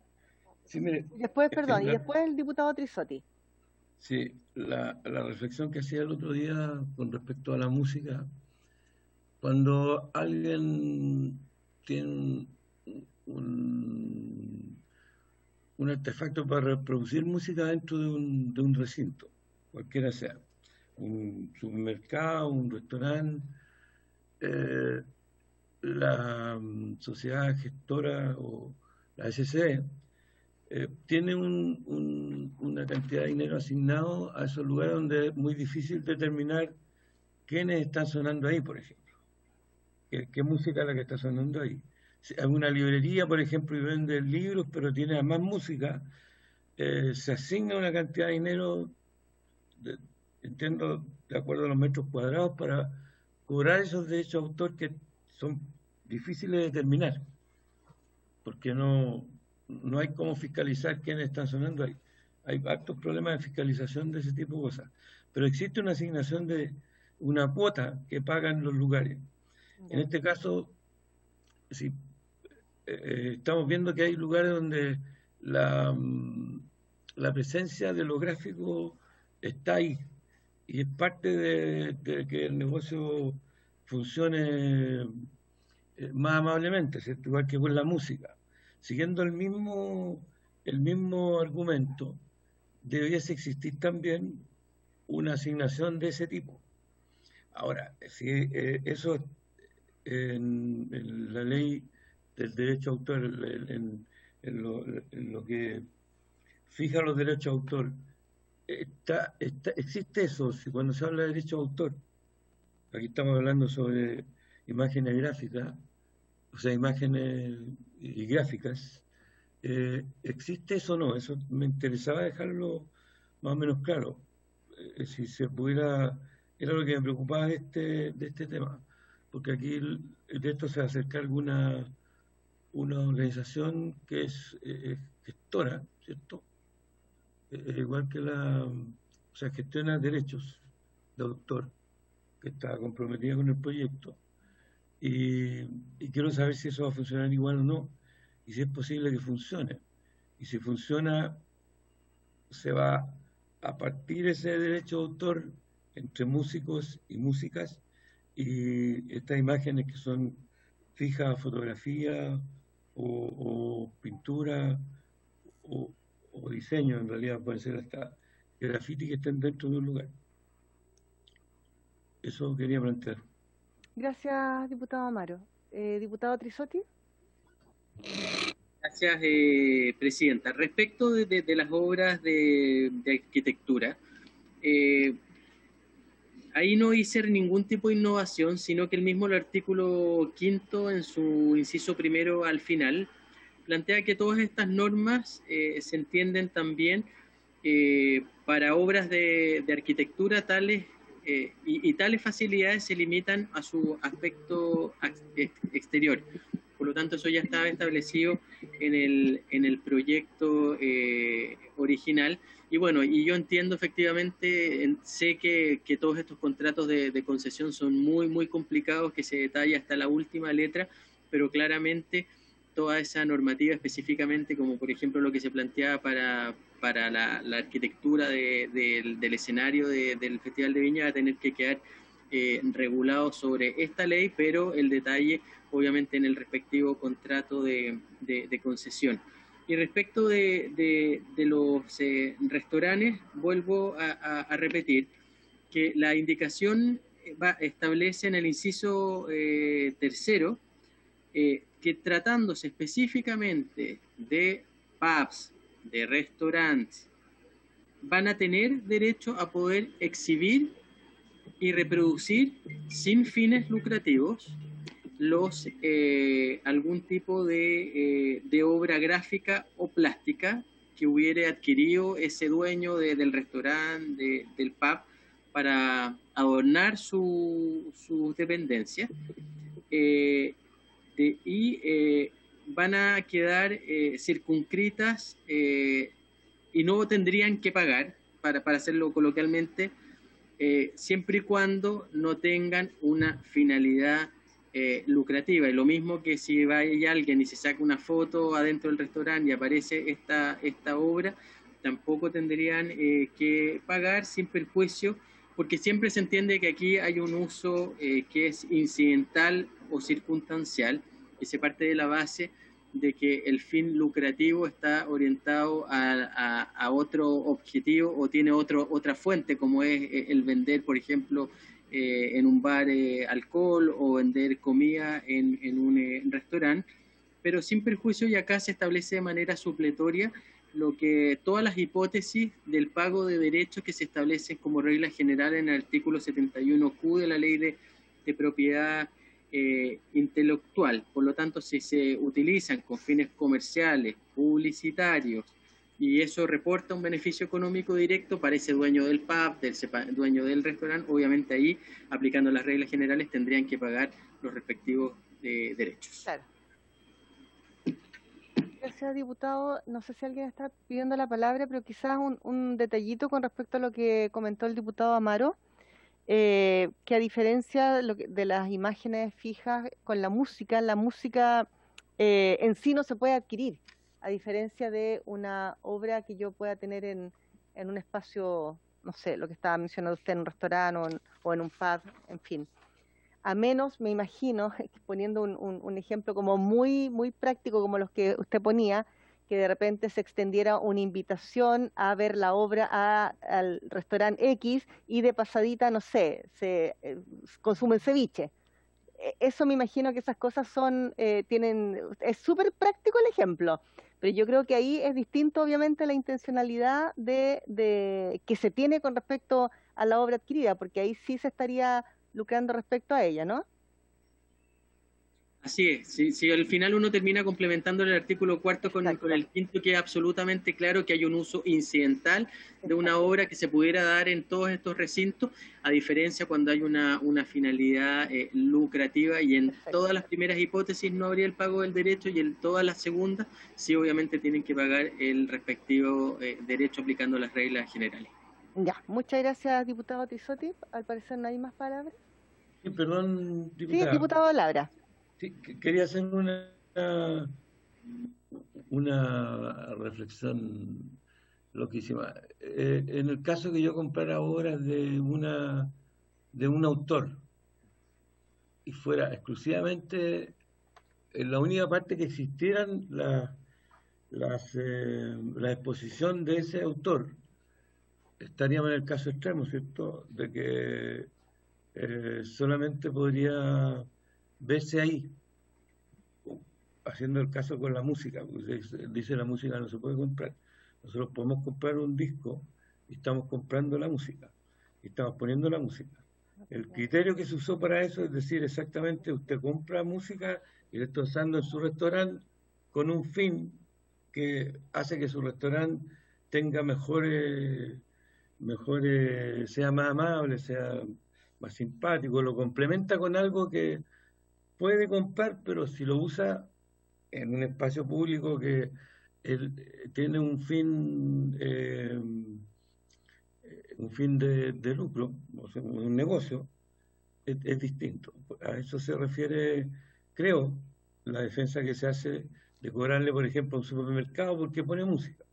Sí, mire. Después, perdón, y después el diputado Rizzotti. Sí, la reflexión que hacía el otro día con respecto a la música, cuando alguien tiene un artefacto para reproducir música dentro de un recinto, cualquiera sea, un supermercado, un restaurante, la sociedad gestora o la SCE tiene una cantidad de dinero asignado a esos lugares donde es muy difícil determinar quiénes están sonando ahí, por ejemplo. ¿Qué música es la que está sonando ahí? Si hay una librería, por ejemplo, y vende libros, pero tiene además música, se asigna una cantidad de dinero, entiendo, de acuerdo a los metros cuadrados, para cobrar esos derechos de autor que son difíciles de determinar, porque no hay cómo fiscalizar quiénes están sonando ahí. Hay hartos problemas de fiscalización de ese tipo de cosas, pero existe una asignación de una cuota que pagan los lugares. En este caso, sí, estamos viendo que hay lugares donde la presencia de los gráficos está ahí, y es parte de que el negocio funcione más amablemente, ¿cierto? Igual que con la música. Siguiendo el mismo argumento, debiese existir también una asignación de ese tipo. Ahora, si eso en la ley del derecho a autor, en lo que fija los derechos de autor, existe eso. Si cuando se habla de derecho de autor, aquí estamos hablando sobre imágenes gráficas, o sea, imágenes y gráficas, ¿existe eso o no? Eso me interesaba dejarlo más o menos claro. Si se pudiera, era lo que me preocupaba de este tema, porque aquí de esto se acerca una organización que es gestora, ¿cierto? Igual que o sea, gestiona derechos de autor, que está comprometida con el proyecto, y quiero saber si eso va a funcionar igual o no, y si es posible que funcione. Y si funciona, se va a partir ese derecho de autor entre músicos y músicas, y estas imágenes que son fijas, fotografía o pintura o diseño, en realidad puede ser hasta graffiti que estén dentro de un lugar. Eso quería plantear. Gracias, diputado Amaro. Diputado Trisotti. Gracias, presidenta. Respecto de las obras de arquitectura, ahí no hice ningún tipo de innovación, sino que el artículo 5, en su inciso primero al final, plantea que todas estas normas se entienden también para obras de arquitectura tales y tales facilidades se limitan a su aspecto exterior. Por lo tanto, eso ya estaba establecido en el proyecto original. Y bueno, y yo entiendo efectivamente, sé que todos estos contratos de concesión son muy, muy complicados, que se detalla hasta la última letra, pero claramente toda esa normativa específicamente, como por ejemplo lo que se planteaba para la arquitectura del escenario del Festival de Viña, va a tener que quedar regulado sobre esta ley, pero el detalle obviamente en el respectivo contrato de concesión. Y respecto de los restaurantes, vuelvo a repetir que la indicación establece en el inciso tercero que tratándose específicamente de pubs, de restaurantes, van a tener derecho a poder exhibir y reproducir sin fines lucrativos algún tipo de obra gráfica o plástica que hubiere adquirido ese dueño del restaurante, del pub, para adornar sus dependencias. Van a quedar circunscritas y no tendrían que pagar, para hacerlo coloquialmente, siempre y cuando no tengan una finalidad lucrativa. Y lo mismo que si va alguien y se saca una foto adentro del restaurante y aparece esta obra, tampoco tendrían que pagar sin perjuicio, porque siempre se entiende que aquí hay un uso que es incidental o circunstancial, y se parte de la base de que el fin lucrativo está orientado a otro objetivo o tiene otra fuente, como es el vender, por ejemplo, en un bar alcohol o vender comida en un restaurante, pero sin perjuicio, y acá se establece de manera supletoria lo que todas las hipótesis del pago de derechos que se establecen como regla general en el artículo 71Q de la Ley de Propiedad Intelectual. Por lo tanto, si se utilizan con fines comerciales, publicitarios, y eso reporta un beneficio económico directo para ese dueño del pub, dueño del restaurante, obviamente ahí, aplicando las reglas generales, tendrían que pagar los respectivos derechos. Claro. Gracias, diputado. No sé si alguien está pidiendo la palabra, pero quizás un detallito con respecto a lo que comentó el diputado Amaro, que a diferencia de las imágenes fijas con la música en sí no se puede adquirir, a diferencia de una obra que yo pueda tener en un espacio, no sé, lo que estaba mencionando usted, en un restaurante o en un pub, en fin. A menos, me imagino, poniendo un ejemplo como muy, muy práctico como los que usted ponía, que de repente se extendiera una invitación a ver la obra al restaurante X y de pasadita, no sé, se consume ceviche. Eso me imagino que esas cosas es súper práctico el ejemplo, pero yo creo que ahí es distinto obviamente la intencionalidad de que se tiene con respecto a la obra adquirida, porque ahí sí se estaría lucrando respecto a ella, ¿no? Así es, si al final uno termina complementando el artículo 4 con el 5, que es absolutamente claro que hay un uso incidental de una obra que se pudiera dar en todos estos recintos, a diferencia cuando hay una finalidad lucrativa, y en todas las primeras hipótesis no habría el pago del derecho, y en todas las segundas sí obviamente tienen que pagar el respectivo derecho aplicando las reglas generales. Ya, muchas gracias, diputado Tizotti. Al parecer no hay más palabras. Sí, perdón, diputada. Sí, diputado Labra. Sí, quería hacer una reflexión loquísima. En el caso que yo comprara obras de un autor y fuera exclusivamente la única parte que existieran la exposición de ese autor, estaríamos en el caso extremo, ¿cierto? De que solamente podría verse ahí, haciendo el caso con la música, porque dice la música no se puede comprar. Nosotros podemos comprar un disco y estamos comprando la música, y estamos poniendo la música. El criterio que se usó para eso es decir exactamente, usted compra música y la está usando en su restaurante con un fin que hace que su restaurante tenga sea más amable, sea más simpático, lo complementa con algo que puede comprar, pero si lo usa en un espacio público que tiene un fin de lucro, o sea, un negocio, es distinto. A eso se refiere, creo, la defensa que se hace de cobrarle, por ejemplo, a un supermercado porque pone música.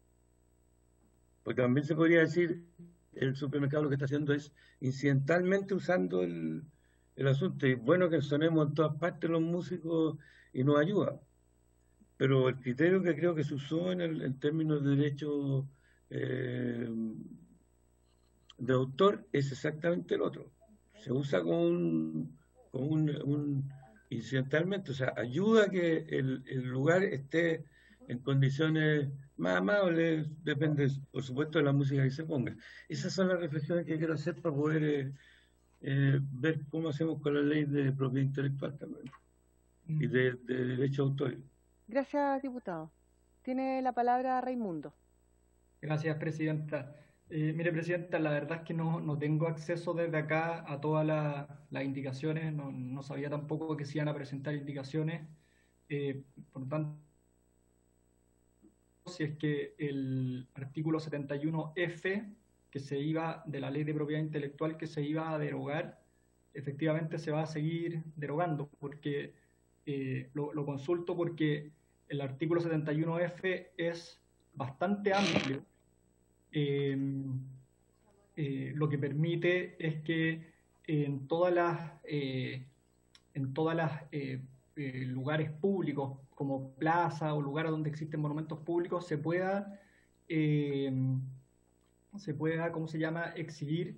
Porque también se podría decir, el supermercado lo que está haciendo es incidentalmente usando el asunto. Y bueno que sonemos en todas partes los músicos y nos ayuda. Pero el criterio que creo que se usó en términos de derecho de autor es exactamente el otro. Se usa con un incidentalmente, o sea, ayuda a que el lugar esté en condiciones más amables, depende, por supuesto, de la música que se ponga. Esas son las reflexiones que quiero hacer para poder ver cómo hacemos con la ley de propiedad intelectual también y de derecho de autor. Gracias, diputado. Tiene la palabra Raimundo. Gracias, presidenta. Mire, presidenta, la verdad es que no tengo acceso desde acá a todas las indicaciones, no sabía tampoco que se iban a presentar indicaciones, por lo tanto, si es que el artículo 71F de la Ley de Propiedad Intelectual que se iba a derogar, efectivamente se va a seguir derogando, porque lo consulto porque el artículo 71F es bastante amplio. Lo que permite es que en todas las lugares públicos como plaza o lugares donde existen monumentos públicos se pueda ¿cómo se llama?, exhibir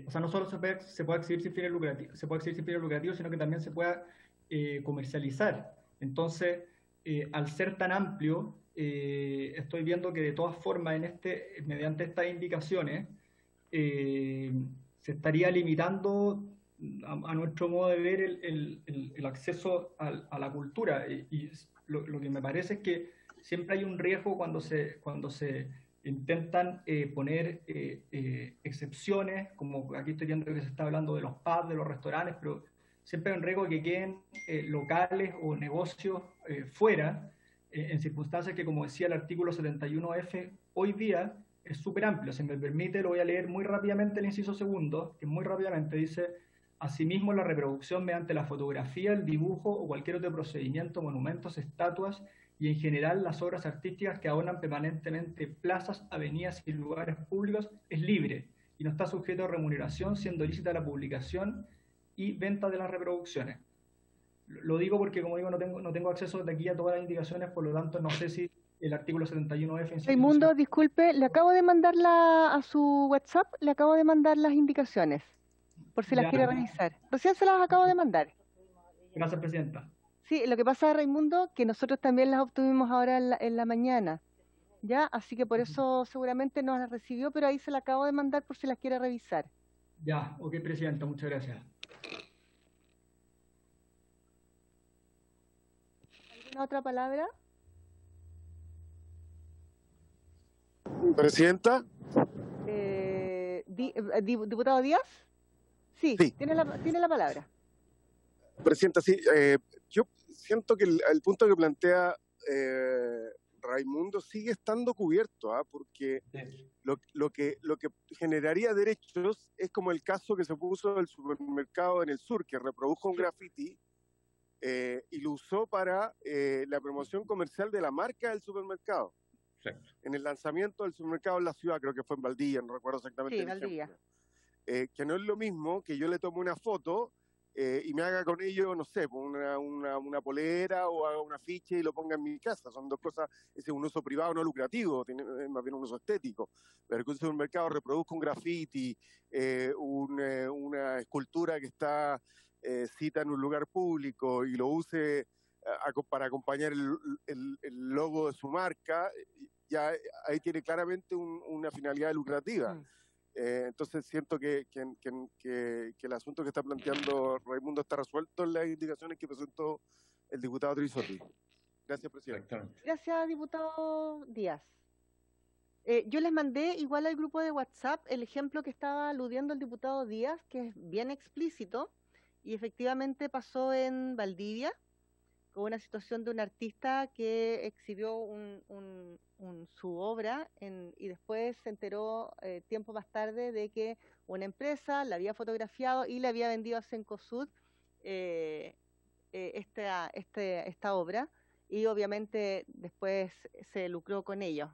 o sea, no solo se puede exhibir sin fines lucrativos, sino que también se pueda comercializar. Entonces, al ser tan amplio, estoy viendo que de todas formas, mediante estas indicaciones, se estaría limitando, a nuestro modo de ver, el acceso a la cultura. Y lo que me parece es que siempre hay un riesgo cuando se intentan poner excepciones, como aquí estoy viendo que se está hablando de los pubs, de los restaurantes, pero siempre hay un riesgo de que queden locales o negocios fuera, en circunstancias que, como decía el artículo 71F, hoy día es súper amplio. Si me permite, lo voy a leer muy rápidamente, el inciso segundo, que muy rápidamente dice: asimismo, la reproducción mediante la fotografía, el dibujo o cualquier otro procedimiento, monumentos, estatuas y en general las obras artísticas que adornan permanentemente plazas, avenidas y lugares públicos es libre y no está sujeto a remuneración, siendo lícita la publicación y venta de las reproducciones. Lo digo porque, como digo, no tengo acceso desde aquí a todas las indicaciones, por lo tanto no sé si el artículo 71F... Raimundo, disculpe, le acabo de mandar a su WhatsApp, le acabo de mandar las indicaciones, por si las quiere revisar. Recién se las acabo de mandar. Gracias, Presidenta. Sí, lo que pasa, Raimundo, que nosotros también las obtuvimos ahora en la mañana, ¿ya? Así que por eso seguramente no las recibió, pero ahí se las acabo de mandar por si las quiere revisar. Ya, ok, Presidenta, muchas gracias. ¿Alguna otra palabra? Presidenta. ¿Diputado Díaz? Sí. Tiene la palabra. Presidenta, sí. Yo siento que el punto que plantea Raimundo sigue estando cubierto, porque lo que generaría derechos es como el caso que se puso del supermercado en el sur, que reprodujo un graffiti y lo usó para la promoción comercial de la marca del supermercado. Exacto. En el lanzamiento del supermercado en la ciudad, creo que fue en Valdivia, no recuerdo exactamente. Sí, Valdivia. Que no es lo mismo que yo le tome una foto y me haga con ello, no sé, una polera o haga un afiche y lo ponga en mi casa. Son dos cosas, ese es un uso privado no lucrativo, tiene más bien un uso estético. Pero que un supermercado reproduzca un graffiti, una escultura que está cita en un lugar público y lo use para acompañar el logo de su marca, ya ahí tiene claramente una finalidad lucrativa. Entonces siento que el asunto que está planteando Raimundo está resuelto en las indicaciones que presentó el diputado Trisotti. Gracias, Presidente. Gracias, diputado Díaz. Yo les mandé igual al grupo de WhatsApp el ejemplo que estaba aludiendo el diputado Díaz, que es bien explícito, y efectivamente pasó en Valdivia, con una situación de un artista que exhibió su obra y después se enteró tiempo más tarde de que una empresa la había fotografiado y le había vendido a Cencosud esta obra, y obviamente después se lucró con ello.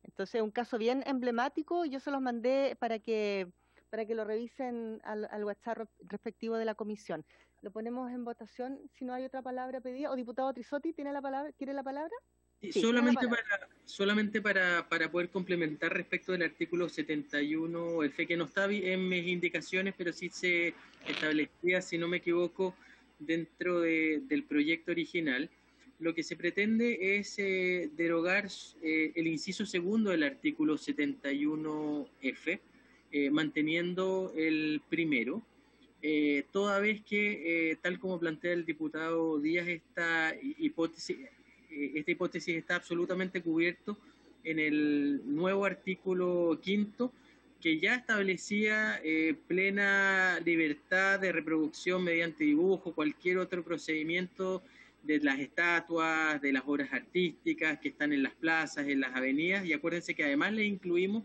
Entonces, un caso bien emblemático. Yo se los mandé para que lo revisen al WhatsApp respectivo de la comisión. Lo ponemos en votación si no hay otra palabra pedida. ¿O diputado Trisotti quiere la palabra? Sí, solamente para poder complementar respecto del artículo 71, el FE, que no está en mis indicaciones, pero sí se establecía, si no me equivoco, dentro del proyecto original. Lo que se pretende es derogar el inciso segundo del artículo 71F, manteniendo el primero, toda vez que, tal como plantea el diputado Díaz, esta hipótesis está absolutamente cubierto en el nuevo artículo quinto, que ya establecía plena libertad de reproducción mediante dibujo, cualquier otro procedimiento de las estatuas, de las obras artísticas que están en las plazas, en las avenidas, y acuérdense que además le incluimos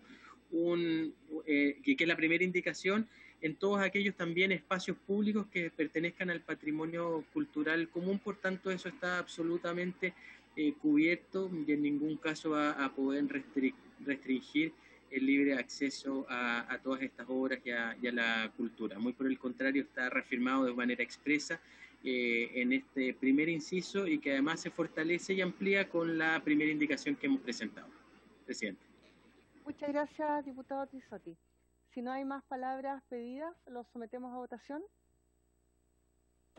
que es la primera indicación, en todos aquellos también espacios públicos que pertenezcan al patrimonio cultural común. Por tanto, eso está absolutamente cubierto y en ningún caso va a poder restringir el libre acceso a todas estas obras y a la cultura. Muy por el contrario, está reafirmado de manera expresa en este primer inciso, y que además se fortalece y amplía con la primera indicación que hemos presentado. Presidente. Muchas gracias, diputado Trisotti. Si no hay más palabras pedidas, lo sometemos a votación.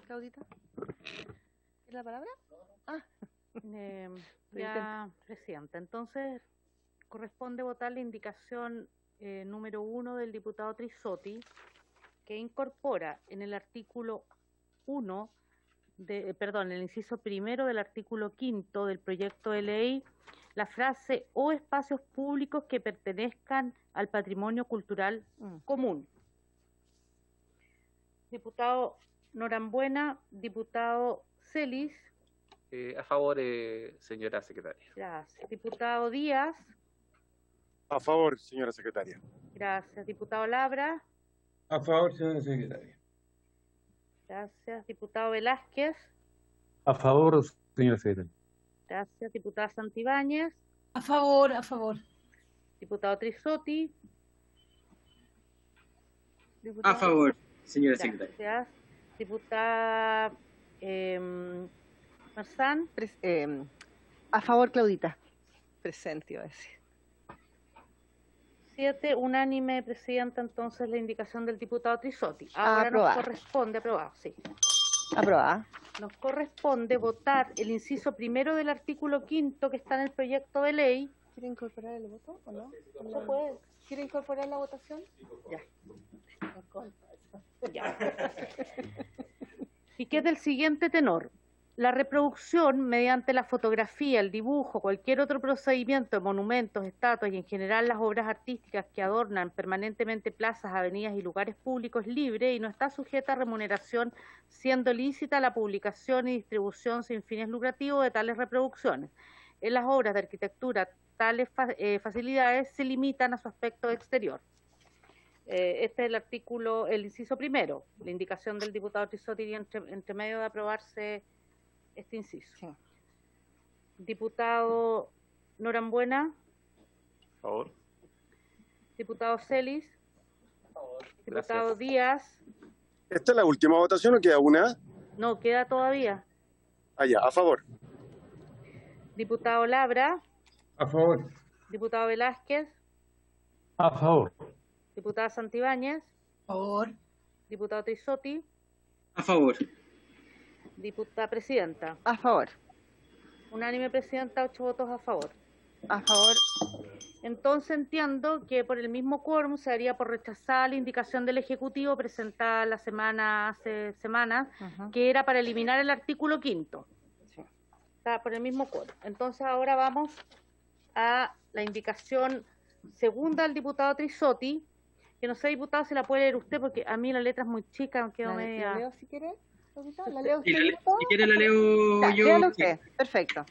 Claudita, ¿es la palabra? Ah. Ya, Presidenta. Entonces, corresponde votar la indicación número 1 del diputado Trisotti, que incorpora en el artículo 1, en el inciso primero del artículo 5 del proyecto de ley, la frase o espacios públicos que pertenezcan al patrimonio cultural común. Diputado Norambuena, diputado Celis. A favor, señora secretaria. Gracias. Diputado Díaz. A favor, señora secretaria. Gracias. Diputado Labra. A favor, señora secretaria. Gracias. Diputado Velázquez. A favor, señora secretaria. Gracias. Diputada Santibáñez. A favor, a favor. Diputado Trisotti. A favor, señora secretaria. Gracias. Diputada Marzán. A favor, Claudita. Presente, iba a decir. 7, unánime, Presidenta, entonces la indicación del diputado Trisotti. Ahora nos corresponde, aprobado, sí. Aprobada. Nos corresponde votar el inciso primero del artículo 5 que está en el proyecto de ley. ¿Quiere incorporar el voto o no? ¿No puede? ¿Quiere incorporar la votación? Ya. Ya. Y que es del siguiente tenor. La reproducción mediante la fotografía, el dibujo, cualquier otro procedimiento de monumentos, estatuas y en general las obras artísticas que adornan permanentemente plazas, avenidas y lugares públicos es libre y no está sujeta a remuneración, siendo lícita la publicación y distribución sin fines lucrativos de tales reproducciones. En las obras de arquitectura, tales facilidades se limitan a su aspecto exterior. Este es el artículo, el inciso primero, la indicación del diputado Trisotti entre medio de aprobarse este inciso. Sí. Diputado Norambuena. A favor. Diputado Celis. A favor. Diputado Gracias. Díaz. ¿Esta es la última votación o queda una? No, queda todavía. Ya, a favor. Diputado Labra. A favor. Diputado Velázquez. A favor. Diputada Santibáñez. A favor. Diputado Trisotti. A favor. Diputada Presidenta. A favor. Unánime, Presidenta, 8 votos a favor. A favor. Entonces entiendo que por el mismo quórum se haría por rechazar la indicación del Ejecutivo presentada hace semanas, que era para eliminar el artículo 5. Sí. Está por el mismo quórum. Entonces ahora vamos a la indicación segunda del diputado Trisotti, que no sé, diputado, si la puede leer usted, porque a mí la letra es muy chica, me quedo media... ¿La leo si quiere? ¿La leo usted? Si quiere la leo yo. Léalo usted. Perfecto.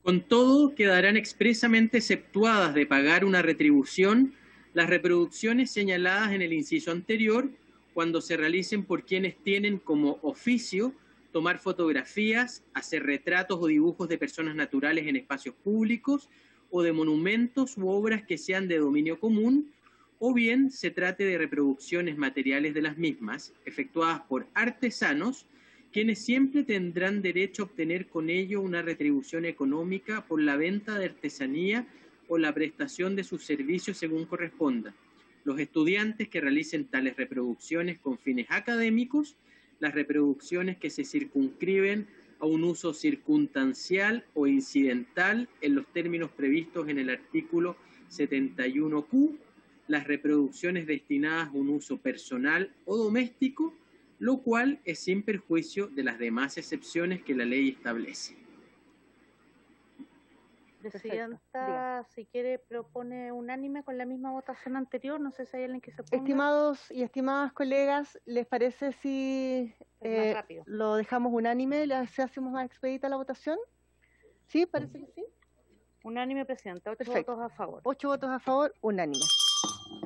Con todo, quedarán expresamente exceptuadas de pagar una retribución las reproducciones señaladas en el inciso anterior cuando se realicen por quienes tienen como oficio tomar fotografías, hacer retratos o dibujos de personas naturales en espacios públicos o de monumentos u obras que sean de dominio común, o bien se trate de reproducciones materiales de las mismas, efectuadas por artesanos, quienes siempre tendrán derecho a obtener con ello una retribución económica por la venta de artesanía o la prestación de sus servicios según corresponda. Los estudiantes que realicen tales reproducciones con fines académicos, las reproducciones que se circunscriben a un uso circunstancial o incidental en los términos previstos en el artículo 71Q, las reproducciones destinadas a un uso personal o doméstico, lo cual es sin perjuicio de las demás excepciones que la ley establece. Presidenta, si quiere, propone unánime con la misma votación anterior. No sé si hay alguien que se oponga. Estimados y estimadas colegas, ¿les parece si lo dejamos unánime? ¿Si hacemos más expedita la votación? ¿Sí? ¿Parece que sí? Unánime, Presidenta. 8 votos a favor. 8 votos a favor, unánime.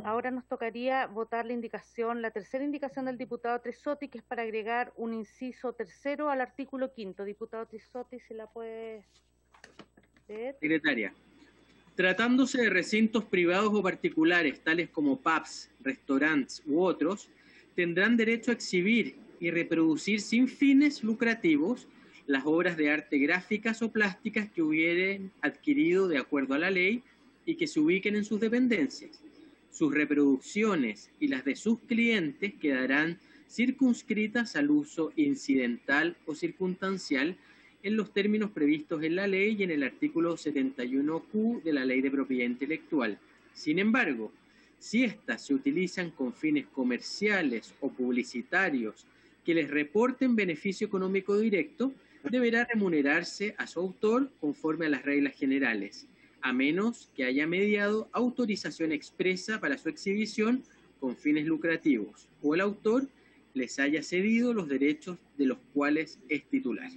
Ahora nos tocaría votar la tercera indicación del diputado Trisotti, que es para agregar un inciso tercero al artículo 5. Diputado Trisotti, si la puede leer. Secretaria, tratándose de recintos privados o particulares, tales como pubs, restaurantes u otros, tendrán derecho a exhibir y reproducir sin fines lucrativos las obras de arte gráficas o plásticas que hubieren adquirido de acuerdo a la ley y que se ubiquen en sus dependencias. sus reproducciones y las de sus clientes quedarán circunscritas al uso incidental o circunstancial en los términos previstos en la ley y en el artículo 71Q de la Ley de Propiedad Intelectual. Sin embargo, si éstas se utilizan con fines comerciales o publicitarios que les reporten beneficio económico directo, deberá remunerarse a su autor conforme a las reglas generales, a menos que haya mediado autorización expresa para su exhibición con fines lucrativos, o el autor les haya cedido los derechos de los cuales es titular.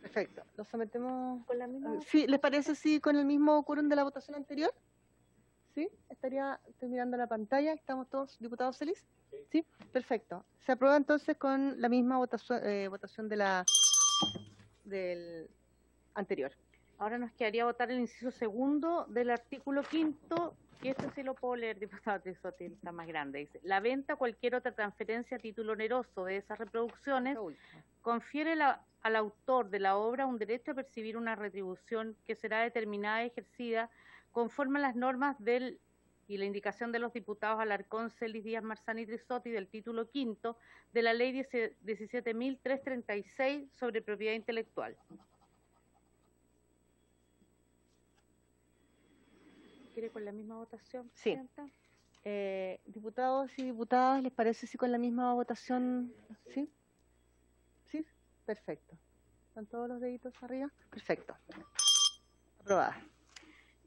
Perfecto. ¿Lo sometemos con la misma? Sí, ¿les parece si con el mismo quórum de la votación anterior? ¿Sí? Estoy mirando la pantalla. ¿Estamos todos, diputados Celis? Sí, perfecto. Se aprueba entonces con la misma votación del anterior. Ahora nos quedaría votar el inciso segundo del artículo 5º, y esto sí lo puedo leer, diputado Trisotti, está más grande. Dice: la venta o cualquier otra transferencia a título oneroso de esas reproducciones confiere al autor de la obra un derecho a percibir una retribución que será determinada y ejercida conforme a las normas y la indicación de los diputados Alarcón, Celis, Díaz, Marzani y Trisotti del título 5º de la ley 17.336 sobre propiedad intelectual. ¿Quiere con la misma votación, sí. Diputados y diputadas, ¿les parece si con la misma votación? ¿Sí? ¿Sí? Perfecto. ¿Están todos los deditos arriba? Perfecto. Aprobada.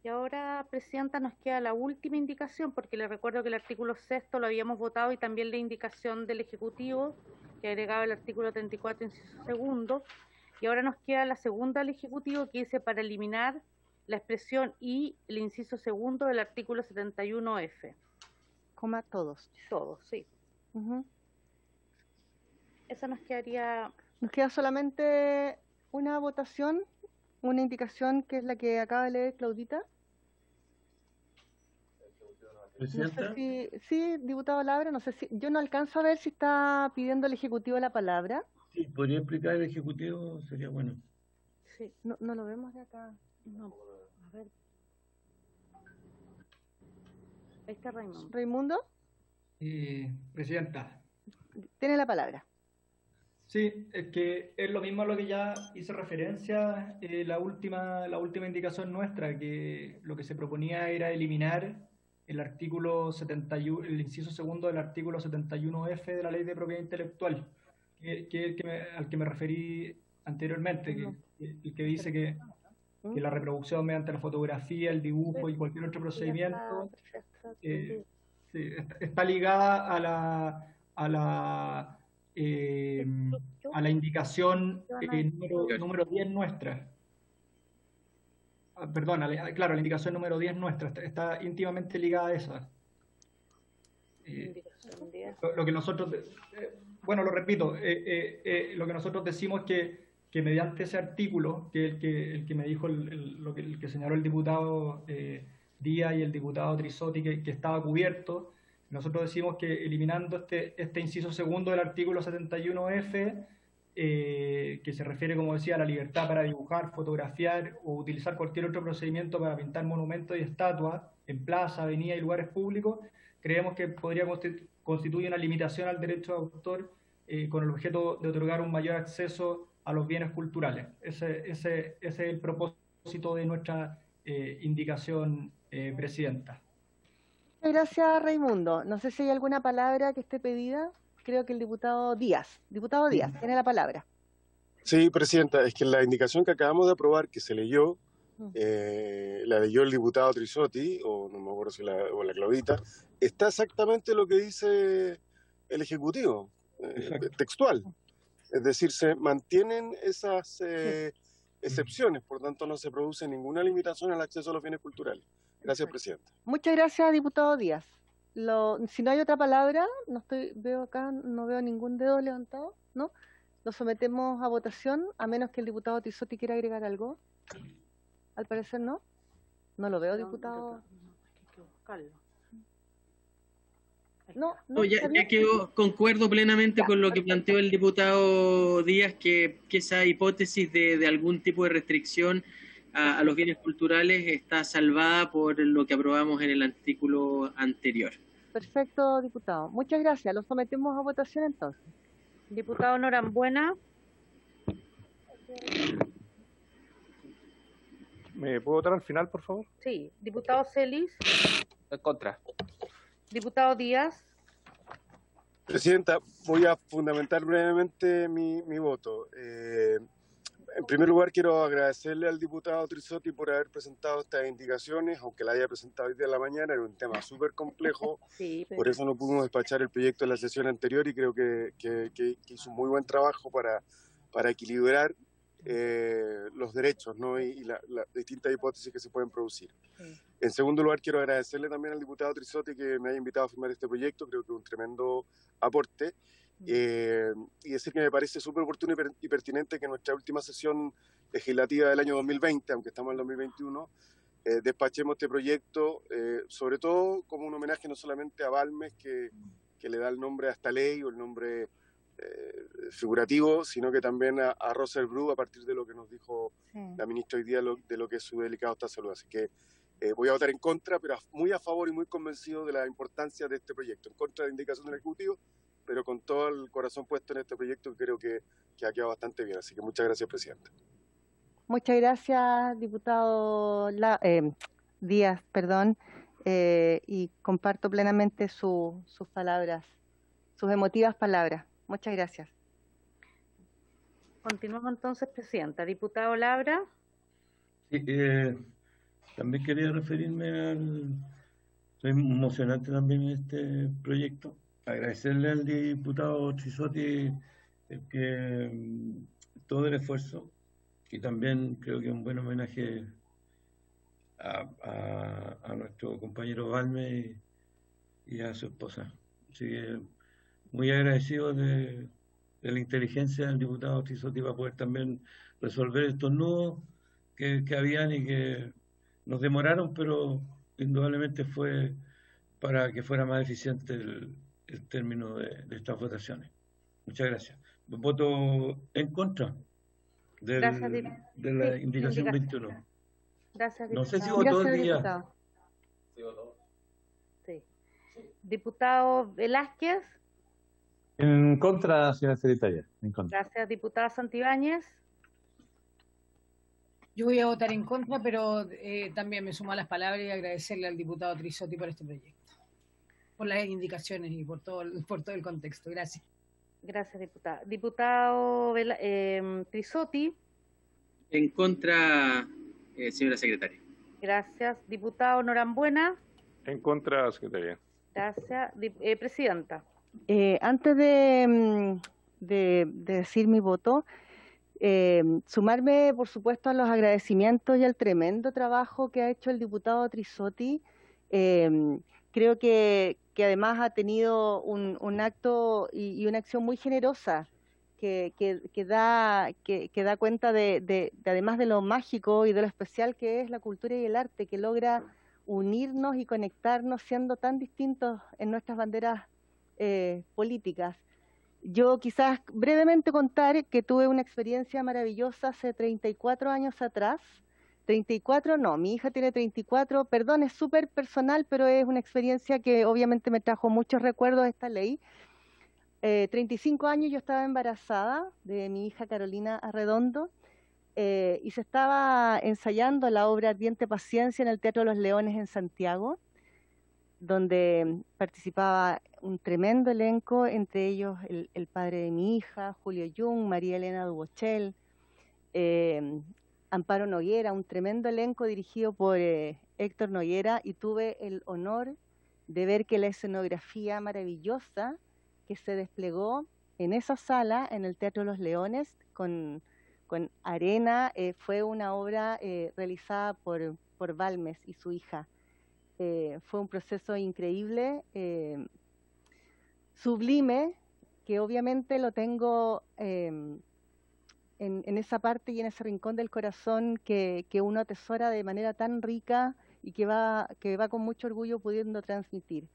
Y ahora, Presidenta, nos queda la última indicación, porque les recuerdo que el artículo 6º lo habíamos votado y también la indicación del Ejecutivo, que agregaba el artículo 34, inciso segundo. Y ahora nos queda la segunda del Ejecutivo, que dice: para eliminar la expresión y el inciso segundo del artículo 71F. Coma todos. Todos, sí. Esa nos quedaría... Nos queda solamente una votación, una indicación que es la que acaba de leer Claudita. ¿Presidenta? No sé sí, diputado Labra, no sé si... Yo no alcanzo a ver si está pidiendo el Ejecutivo la palabra. Sí, podría explicar el Ejecutivo, sería bueno. Sí, no lo vemos de acá. No. A ver. Ahí está Raimundo. ¿Raimundo? Presidenta. Tiene la palabra. Sí, es que es lo mismo a lo que ya hice referencia la última indicación nuestra, que lo que se proponía era eliminar el artículo 71, el inciso segundo del artículo 71F de la Ley de Propiedad Intelectual, al que me referí anteriormente, el que dice que la reproducción mediante la fotografía, el dibujo y cualquier otro procedimiento está ligada a la indicación número 10 nuestra. Perdón, claro, la indicación número 10 nuestra está íntimamente ligada a esa. Lo que nosotros, bueno, lo repito, lo que nosotros decimos que mediante ese artículo, que el que me dijo, el que señaló el diputado Díaz y el diputado Trisotti, que estaba cubierto, nosotros decimos que eliminando este inciso segundo del artículo 71F, que se refiere, como decía, a la libertad para dibujar, fotografiar o utilizar cualquier otro procedimiento para pintar monumentos y estatuas en plaza, avenida y lugares públicos, creemos que podría constituir una limitación al derecho de autor con el objeto de otorgar un mayor acceso a los bienes culturales. Ese es el propósito de nuestra indicación, Presidenta. Gracias, Raimundo. No sé si hay alguna palabra que esté pedida. Creo que el diputado Díaz. Diputado Díaz, tiene la palabra. Sí, Presidenta, es que la indicación que acabamos de aprobar, que se leyó, la leyó el diputado Trisotti, o no me acuerdo si la Claudita, está exactamente lo que dice el Ejecutivo, textual. Es decir, se mantienen esas excepciones, por tanto no se produce ninguna limitación al acceso a los bienes culturales. Gracias, Presidenta. Muchas gracias, diputado Díaz. Si no hay otra palabra, veo acá, no veo ningún dedo levantado, ¿no? Lo sometemos a votación, a menos que el diputado Trisotti quiera agregar algo. Al parecer no. No lo veo, diputado. Ya quedó, concuerdo plenamente con lo que planteó el diputado Díaz, que esa hipótesis de algún tipo de restricción a los bienes culturales está salvada por lo que aprobamos en el artículo anterior. Perfecto, diputado. Muchas gracias. Lo sometemos a votación entonces. Diputado Norambuena. ¿Me puedo votar al final, por favor? Sí. Diputado Celis. En contra. Diputado Díaz. Presidenta, voy a fundamentar brevemente mi voto. En primer lugar, quiero agradecerle al diputado Trisotti por haber presentado estas indicaciones, aunque la haya presentado hoy día en la mañana, era un tema súper complejo, Sí, por eso no pudimos despachar el proyecto en la sesión anterior y creo que hizo un muy buen trabajo para equilibrar los derechos, ¿no? y las distintas hipótesis que se pueden producir. Sí. En segundo lugar, quiero agradecerle también al diputado Trisotti que me haya invitado a firmar este proyecto, creo que es un tremendo aporte. Y decir que me parece súper oportuno y pertinente que en nuestra última sesión legislativa del año 2020, aunque estamos en 2021, despachemos este proyecto, sobre todo como un homenaje no solamente a Balmes, que le da el nombre a esta ley o el nombre figurativo, sino que también a Roser Bru, a partir de lo que nos dijo la ministra hoy día de lo que es su delicado estado de salud. Así que voy a votar en contra, pero muy a favor y muy convencido de la importancia de este proyecto, en contra de la indicación del Ejecutivo, pero con todo el corazón puesto en este proyecto, creo que ha quedado bastante bien. Así que muchas gracias, Presidente. Muchas gracias, diputado Díaz, perdón, y comparto plenamente sus palabras, sus emotivas palabras. Muchas gracias. Continuamos entonces, Presidenta. Diputado Labra. Sí, también quería referirme soy emocionante también en este proyecto. Agradecerle al diputado Trisotti todo el esfuerzo y también creo que un buen homenaje a nuestro compañero Balmes y a su esposa. Así que muy agradecido de la inteligencia del diputado Trisotti para poder también resolver estos nudos que habían y que nos demoraron, pero indudablemente fue para que fuera más eficiente el término de estas votaciones. Muchas gracias. Voto en contra de la indicación 21. Gracias, no sé si diputado. votó el día. Diputado. Sí. Diputado Velázquez. En contra, señora secretaria. En contra. Gracias, diputada Santibáñez. Yo voy a votar en contra, pero también me sumo a las palabras y agradecerle al diputado Trisotti por este proyecto, por las indicaciones y por todo el contexto. Gracias. Gracias, diputada. Diputado Trisotti. En contra, señora secretaria. Gracias. Diputado Norambuena. En contra, secretaria. Gracias. Presidenta. Antes de decir mi voto, sumarme, por supuesto, a los agradecimientos y al tremendo trabajo que ha hecho el diputado Trisotti. Creo que además ha tenido un acto y una acción muy generosa que da cuenta de además de lo mágico y de lo especial que es la cultura y el arte, que logra unirnos y conectarnos siendo tan distintos en nuestras banderas políticas. Yo quizás brevemente contar que tuve una experiencia maravillosa hace 34 años atrás. 34 no, mi hija tiene 34, perdón, es súper personal, pero es una experiencia que obviamente me trajo muchos recuerdos de esta ley. 35 años yo estaba embarazada de mi hija Carolina Arredondo y se estaba ensayando la obra Ardiente Paciencia en el Teatro Los Leones en Santiago, donde participaba un tremendo elenco, entre ellos el padre de mi hija, Julio Jung, María Elena Dubochel, Amparo Noguera, un tremendo elenco dirigido por Héctor Noguera, y tuve el honor de ver que la escenografía maravillosa que se desplegó en esa sala, en el Teatro Los Leones, con arena, fue una obra realizada por Balmes y su hija. Fue un proceso increíble, sublime, que obviamente lo tengo en esa parte y en ese rincón del corazón que uno atesora de manera tan rica y que va con mucho orgullo pudiendo transmitir.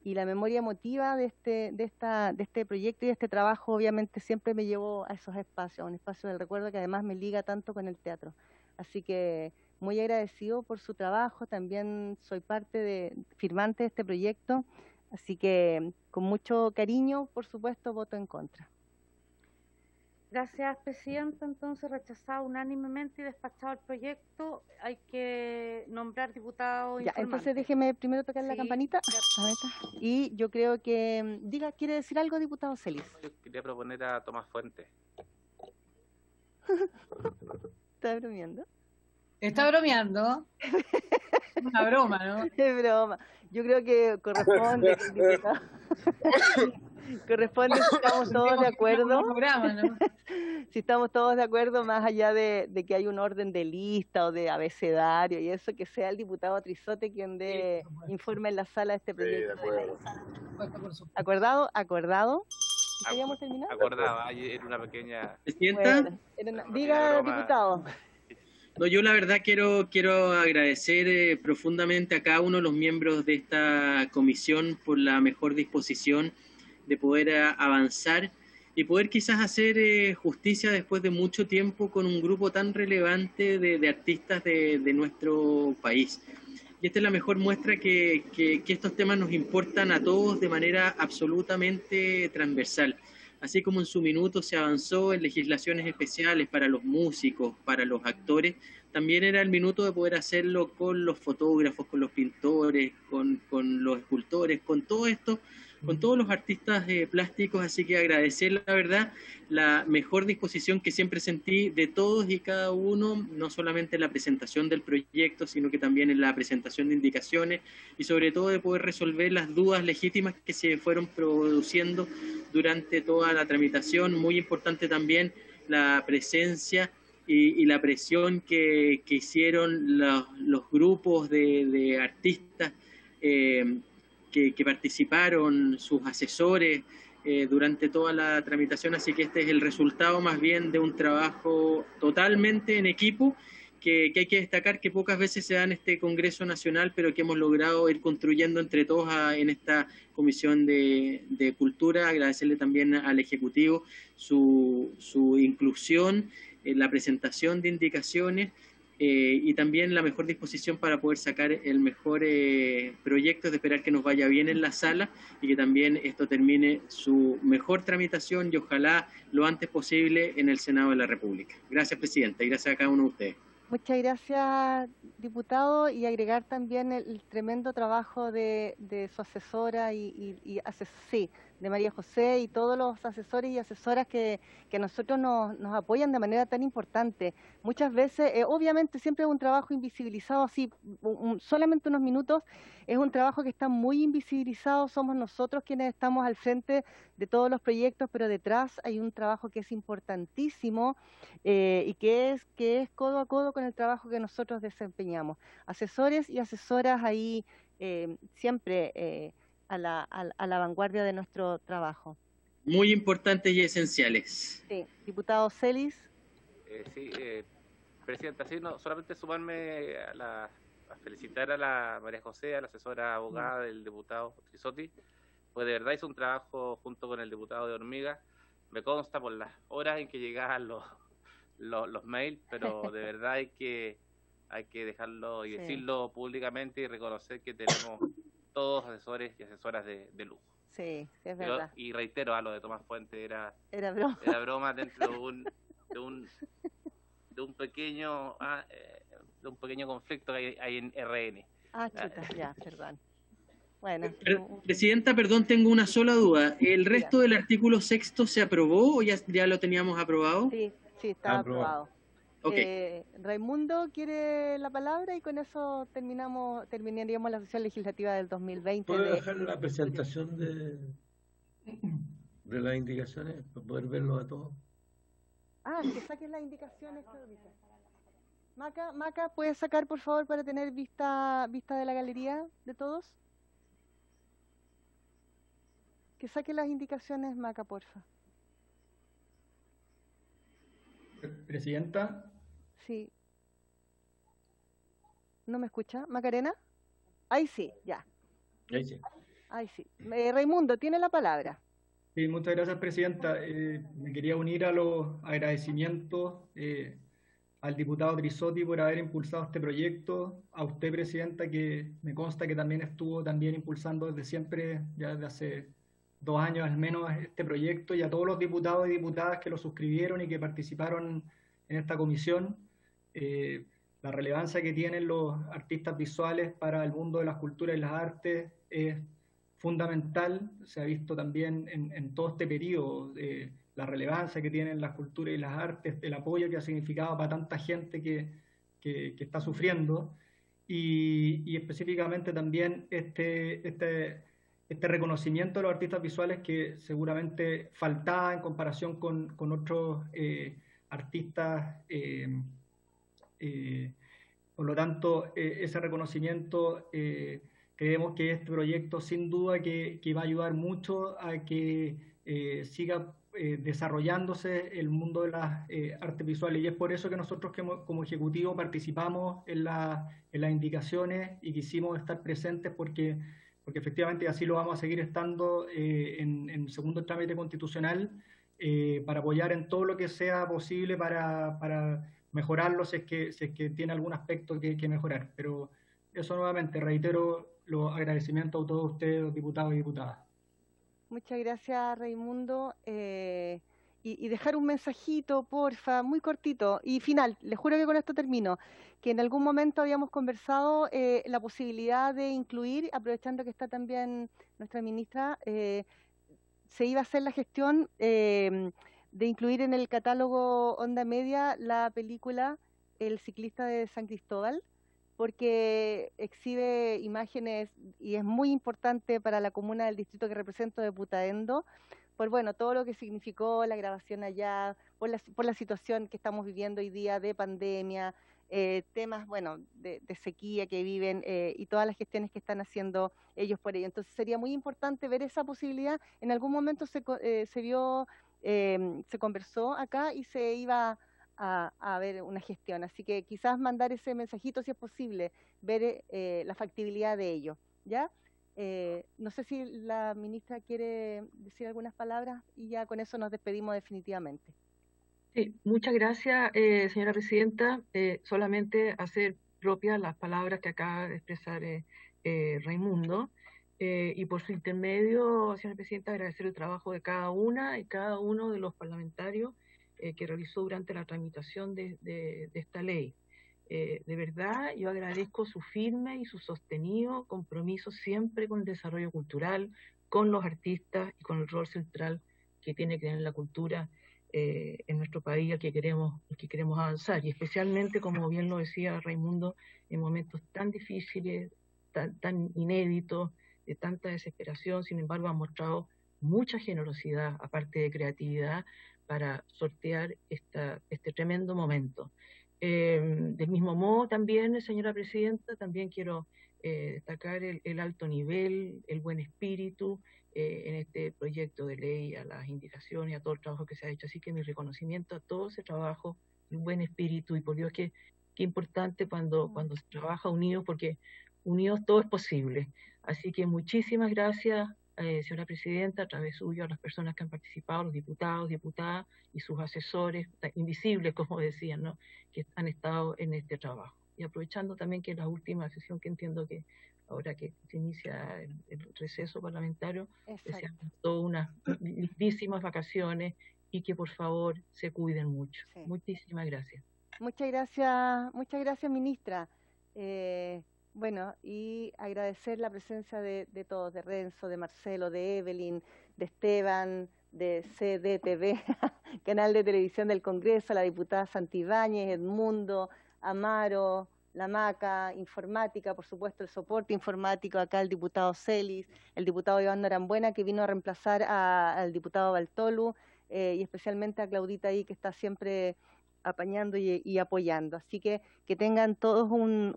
Y la memoria emotiva de este proyecto y de este trabajo obviamente siempre me llevó a esos espacios, a un espacio del recuerdo que además me liga tanto con el teatro. Así que muy agradecido por su trabajo, también soy firmante de este proyecto, así que con mucho cariño, por supuesto, voto en contra. Gracias, Presidenta. Entonces, rechazado unánimemente y despachado el proyecto, hay que nombrar diputado Ya, informante. entonces déjeme primero tocar la campanita. Y yo creo que, ¿quiere decir algo, diputado Celis? Yo quería proponer a Tomás Fuentes. ¿Está bromeando? Está bromeando. Es una broma, ¿no? Es broma. Yo creo que corresponde, diputado. Corresponde si estamos todos de acuerdo. Si estamos todos de acuerdo, más allá de que hay un orden de lista o de abecedario y eso, que sea el diputado Trizotte quien dé informe en la sala de este proyecto. Sí, de acuerdo. ¿Acordado? ¿Acordado? ¿Queríamos terminar? Acordado, era una pequeña... Presidenta. Bueno, diga, diputado. No, yo la verdad quiero agradecer profundamente a cada uno de los miembros de esta comisión por la mejor disposición de poder avanzar y poder quizás hacer justicia después de mucho tiempo con un grupo tan relevante de artistas de nuestro país. Y esta es la mejor muestra que estos temas nos importan a todos de manera absolutamente transversal. Así como en su minuto se avanzó en legislaciones especiales para los músicos, para los actores, también era el minuto de poder hacerlo con los fotógrafos, con los pintores, con los escultores, con todo esto, con todos los artistas plásticos. Así que agradecer, la verdad, la mejor disposición que siempre sentí de todos y cada uno, no solamente en la presentación del proyecto, sino que también en la presentación de indicaciones y sobre todo de poder resolver las dudas legítimas que se fueron produciendo durante toda la tramitación. Muy importante también la presencia y la presión que hicieron los grupos de artistas que participaron, sus asesores durante toda la tramitación. Así que este es el resultado más bien de un trabajo totalmente en equipo que hay que destacar, que pocas veces se da en este Congreso Nacional, pero que hemos logrado ir construyendo entre todos en esta Comisión de Cultura. Agradecerle también al Ejecutivo su inclusión, la presentación de indicaciones y también la mejor disposición para poder sacar el mejor proyecto, de esperar que nos vaya bien en la sala y que también esto termine su mejor tramitación y ojalá lo antes posible en el Senado de la República. Gracias, Presidenta, y gracias a cada uno de ustedes. Muchas gracias, diputado, y agregar también el tremendo trabajo de su asesora sí, de María José y todos los asesores y asesoras que a nosotros nos apoyan de manera tan importante. Muchas veces, obviamente siempre es un trabajo invisibilizado, así solamente unos minutos, es un trabajo que está muy invisibilizado, somos nosotros quienes estamos al frente de todos los proyectos, pero detrás hay un trabajo que es importantísimo y que es codo a codo con el trabajo que nosotros desempeñamos. Asesores y asesoras ahí siempre a la vanguardia de nuestro trabajo. Muy importantes y esenciales. Sí, diputado Celis. Sí, Presidenta, sí, no, solamente sumarme a felicitar a la María José, a la asesora abogada del diputado Trizotte, pues de verdad hizo un trabajo junto con el diputado de Hormiga. Me consta por las horas en que llegaban los mails, pero de verdad hay que dejarlo y decirlo públicamente y reconocer que tenemos todos asesores y asesoras de lujo. Sí, es verdad. Y reitero, a lo de Tomás Fuentes era broma dentro de un pequeño conflicto que hay en RN. Chuta, ya, perdón. Bueno. Presidenta, perdón, tengo una sola duda. ¿El resto del artículo 6 se aprobó o ya lo teníamos aprobado? Sí, está aprobado. Okay. Raimundo quiere la palabra y con eso terminaríamos la sesión legislativa del 2020. ¿Puedo dejar la presentación de las indicaciones para poder verlo a todos? Que saquen las indicaciones. Maca, ¿puedes sacar por favor para tener vista de la galería de todos? Que saque las indicaciones, Maca, porfa. Presidenta. Sí. ¿No me escucha? ¿Macarena? Ahí sí, ya. Ahí sí. Raimundo, tiene la palabra. Sí, muchas gracias, Presidenta. Me quería unir a los agradecimientos al diputado Trisotti por haber impulsado este proyecto, a usted, Presidenta, que me consta que también estuvo también impulsando desde siempre, ya desde hace 2 años al menos, este proyecto, y a todos los diputados y diputadas que lo suscribieron y que participaron en esta comisión. La relevancia que tienen los artistas visuales para el mundo de las culturas y las artes es fundamental. Se ha visto también en todo este periodo la relevancia que tienen las culturas y las artes, el apoyo que ha significado para tanta gente que está sufriendo, y específicamente también este reconocimiento de los artistas visuales que seguramente faltaba en comparación con otros artistas. Por lo tanto, ese reconocimiento, creemos que este proyecto sin duda que va a ayudar mucho a que siga desarrollándose el mundo de las artes visuales, y es por eso que nosotros como Ejecutivo participamos en las indicaciones y quisimos estar presentes, porque efectivamente así lo vamos a seguir estando en el segundo trámite constitucional, para apoyar en todo lo que sea posible para mejorarlo si es que tiene algún aspecto que mejorar. Pero eso, nuevamente, reitero los agradecimientos a todos ustedes, los diputados y diputadas. Muchas gracias, Raimundo. Y dejar un mensajito, porfa, muy cortito y final. Les juro que con esto termino. Que en algún momento habíamos conversado la posibilidad de incluir, aprovechando que está también nuestra ministra, se iba a hacer la gestión de incluir en el catálogo Onda Media la película El ciclista de San Cristóbal, porque exhibe imágenes y es muy importante para la comuna del distrito que represento de Putaendo, por bueno, todo lo que significó la grabación allá, por la situación que estamos viviendo hoy día de pandemia, temas, bueno, de sequía que viven y todas las gestiones que están haciendo ellos por ello. Entonces sería muy importante ver esa posibilidad. En algún momento se conversó acá y se iba a ver una gestión, así que quizás mandar ese mensajito si es posible, ver la factibilidad de ello, ¿ya? No sé si la ministra quiere decir algunas palabras y ya con eso nos despedimos definitivamente. Sí, muchas gracias, señora Presidenta. Solamente hacer propias las palabras que acaba de expresar Raimundo, y por su intermedio, señora Presidenta, agradecer el trabajo de cada una y cada uno de los parlamentarios que realizó durante la tramitación de esta ley. De verdad, yo agradezco su firme y su sostenido compromiso siempre con el desarrollo cultural, con los artistas y con el rol central que tiene que tener la cultura en nuestro país, al que queremos avanzar, y especialmente, como bien lo decía Raimundo, en momentos tan difíciles, tan inéditos, de tanta desesperación. Sin embargo, han mostrado mucha generosidad, aparte de creatividad, para sortear este tremendo momento. Del mismo modo, también, señora Presidenta, también quiero destacar el alto nivel, el buen espíritu en este proyecto de ley, a las indicaciones, a todo el trabajo que se ha hecho. Así que mi reconocimiento a todo ese trabajo, el buen espíritu, y por Dios qué importante cuando se trabaja unidos, porque unidos todo es posible. Así que muchísimas gracias, señora Presidenta, a través suyo, a las personas que han participado, los diputados, diputadas y sus asesores, invisibles, como decían, ¿no?, que han estado en este trabajo. Y aprovechando también que es la última sesión, que entiendo que ahora que se inicia el receso parlamentario, deseando todas unas lindísimas vacaciones y que por favor se cuiden mucho. Sí. Muchísimas gracias. Muchas gracias, ministra. Bueno, y agradecer la presencia de todos, de Renzo, de Marcelo, de Evelyn, de Esteban, de CDTV, Canal de Televisión del Congreso, la diputada Santibáñez, Edmundo, Amaro, la Maca, Informática, por supuesto el soporte informático, acá el diputado Celis, el diputado Iván Norambuena, que vino a reemplazar al diputado Baltolu, y especialmente a Claudita ahí, que está siempre apañando y apoyando. Así que tengan todos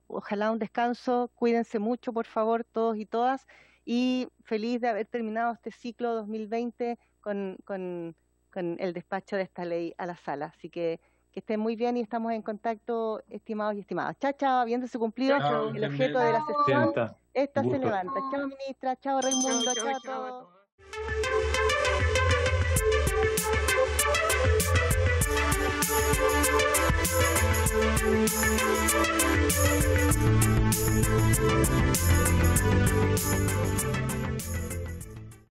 ojalá un descanso, cuídense mucho, por favor, todos y todas, y feliz de haber terminado este ciclo 2020 con el despacho de esta ley a la sala. Así que estén muy bien y estamos en contacto, estimados y estimadas. Chao, chao, habiéndose cumplido el objeto de la sesión, esta se levanta. Chao, ministra, chao, Raimundo, chao a todos.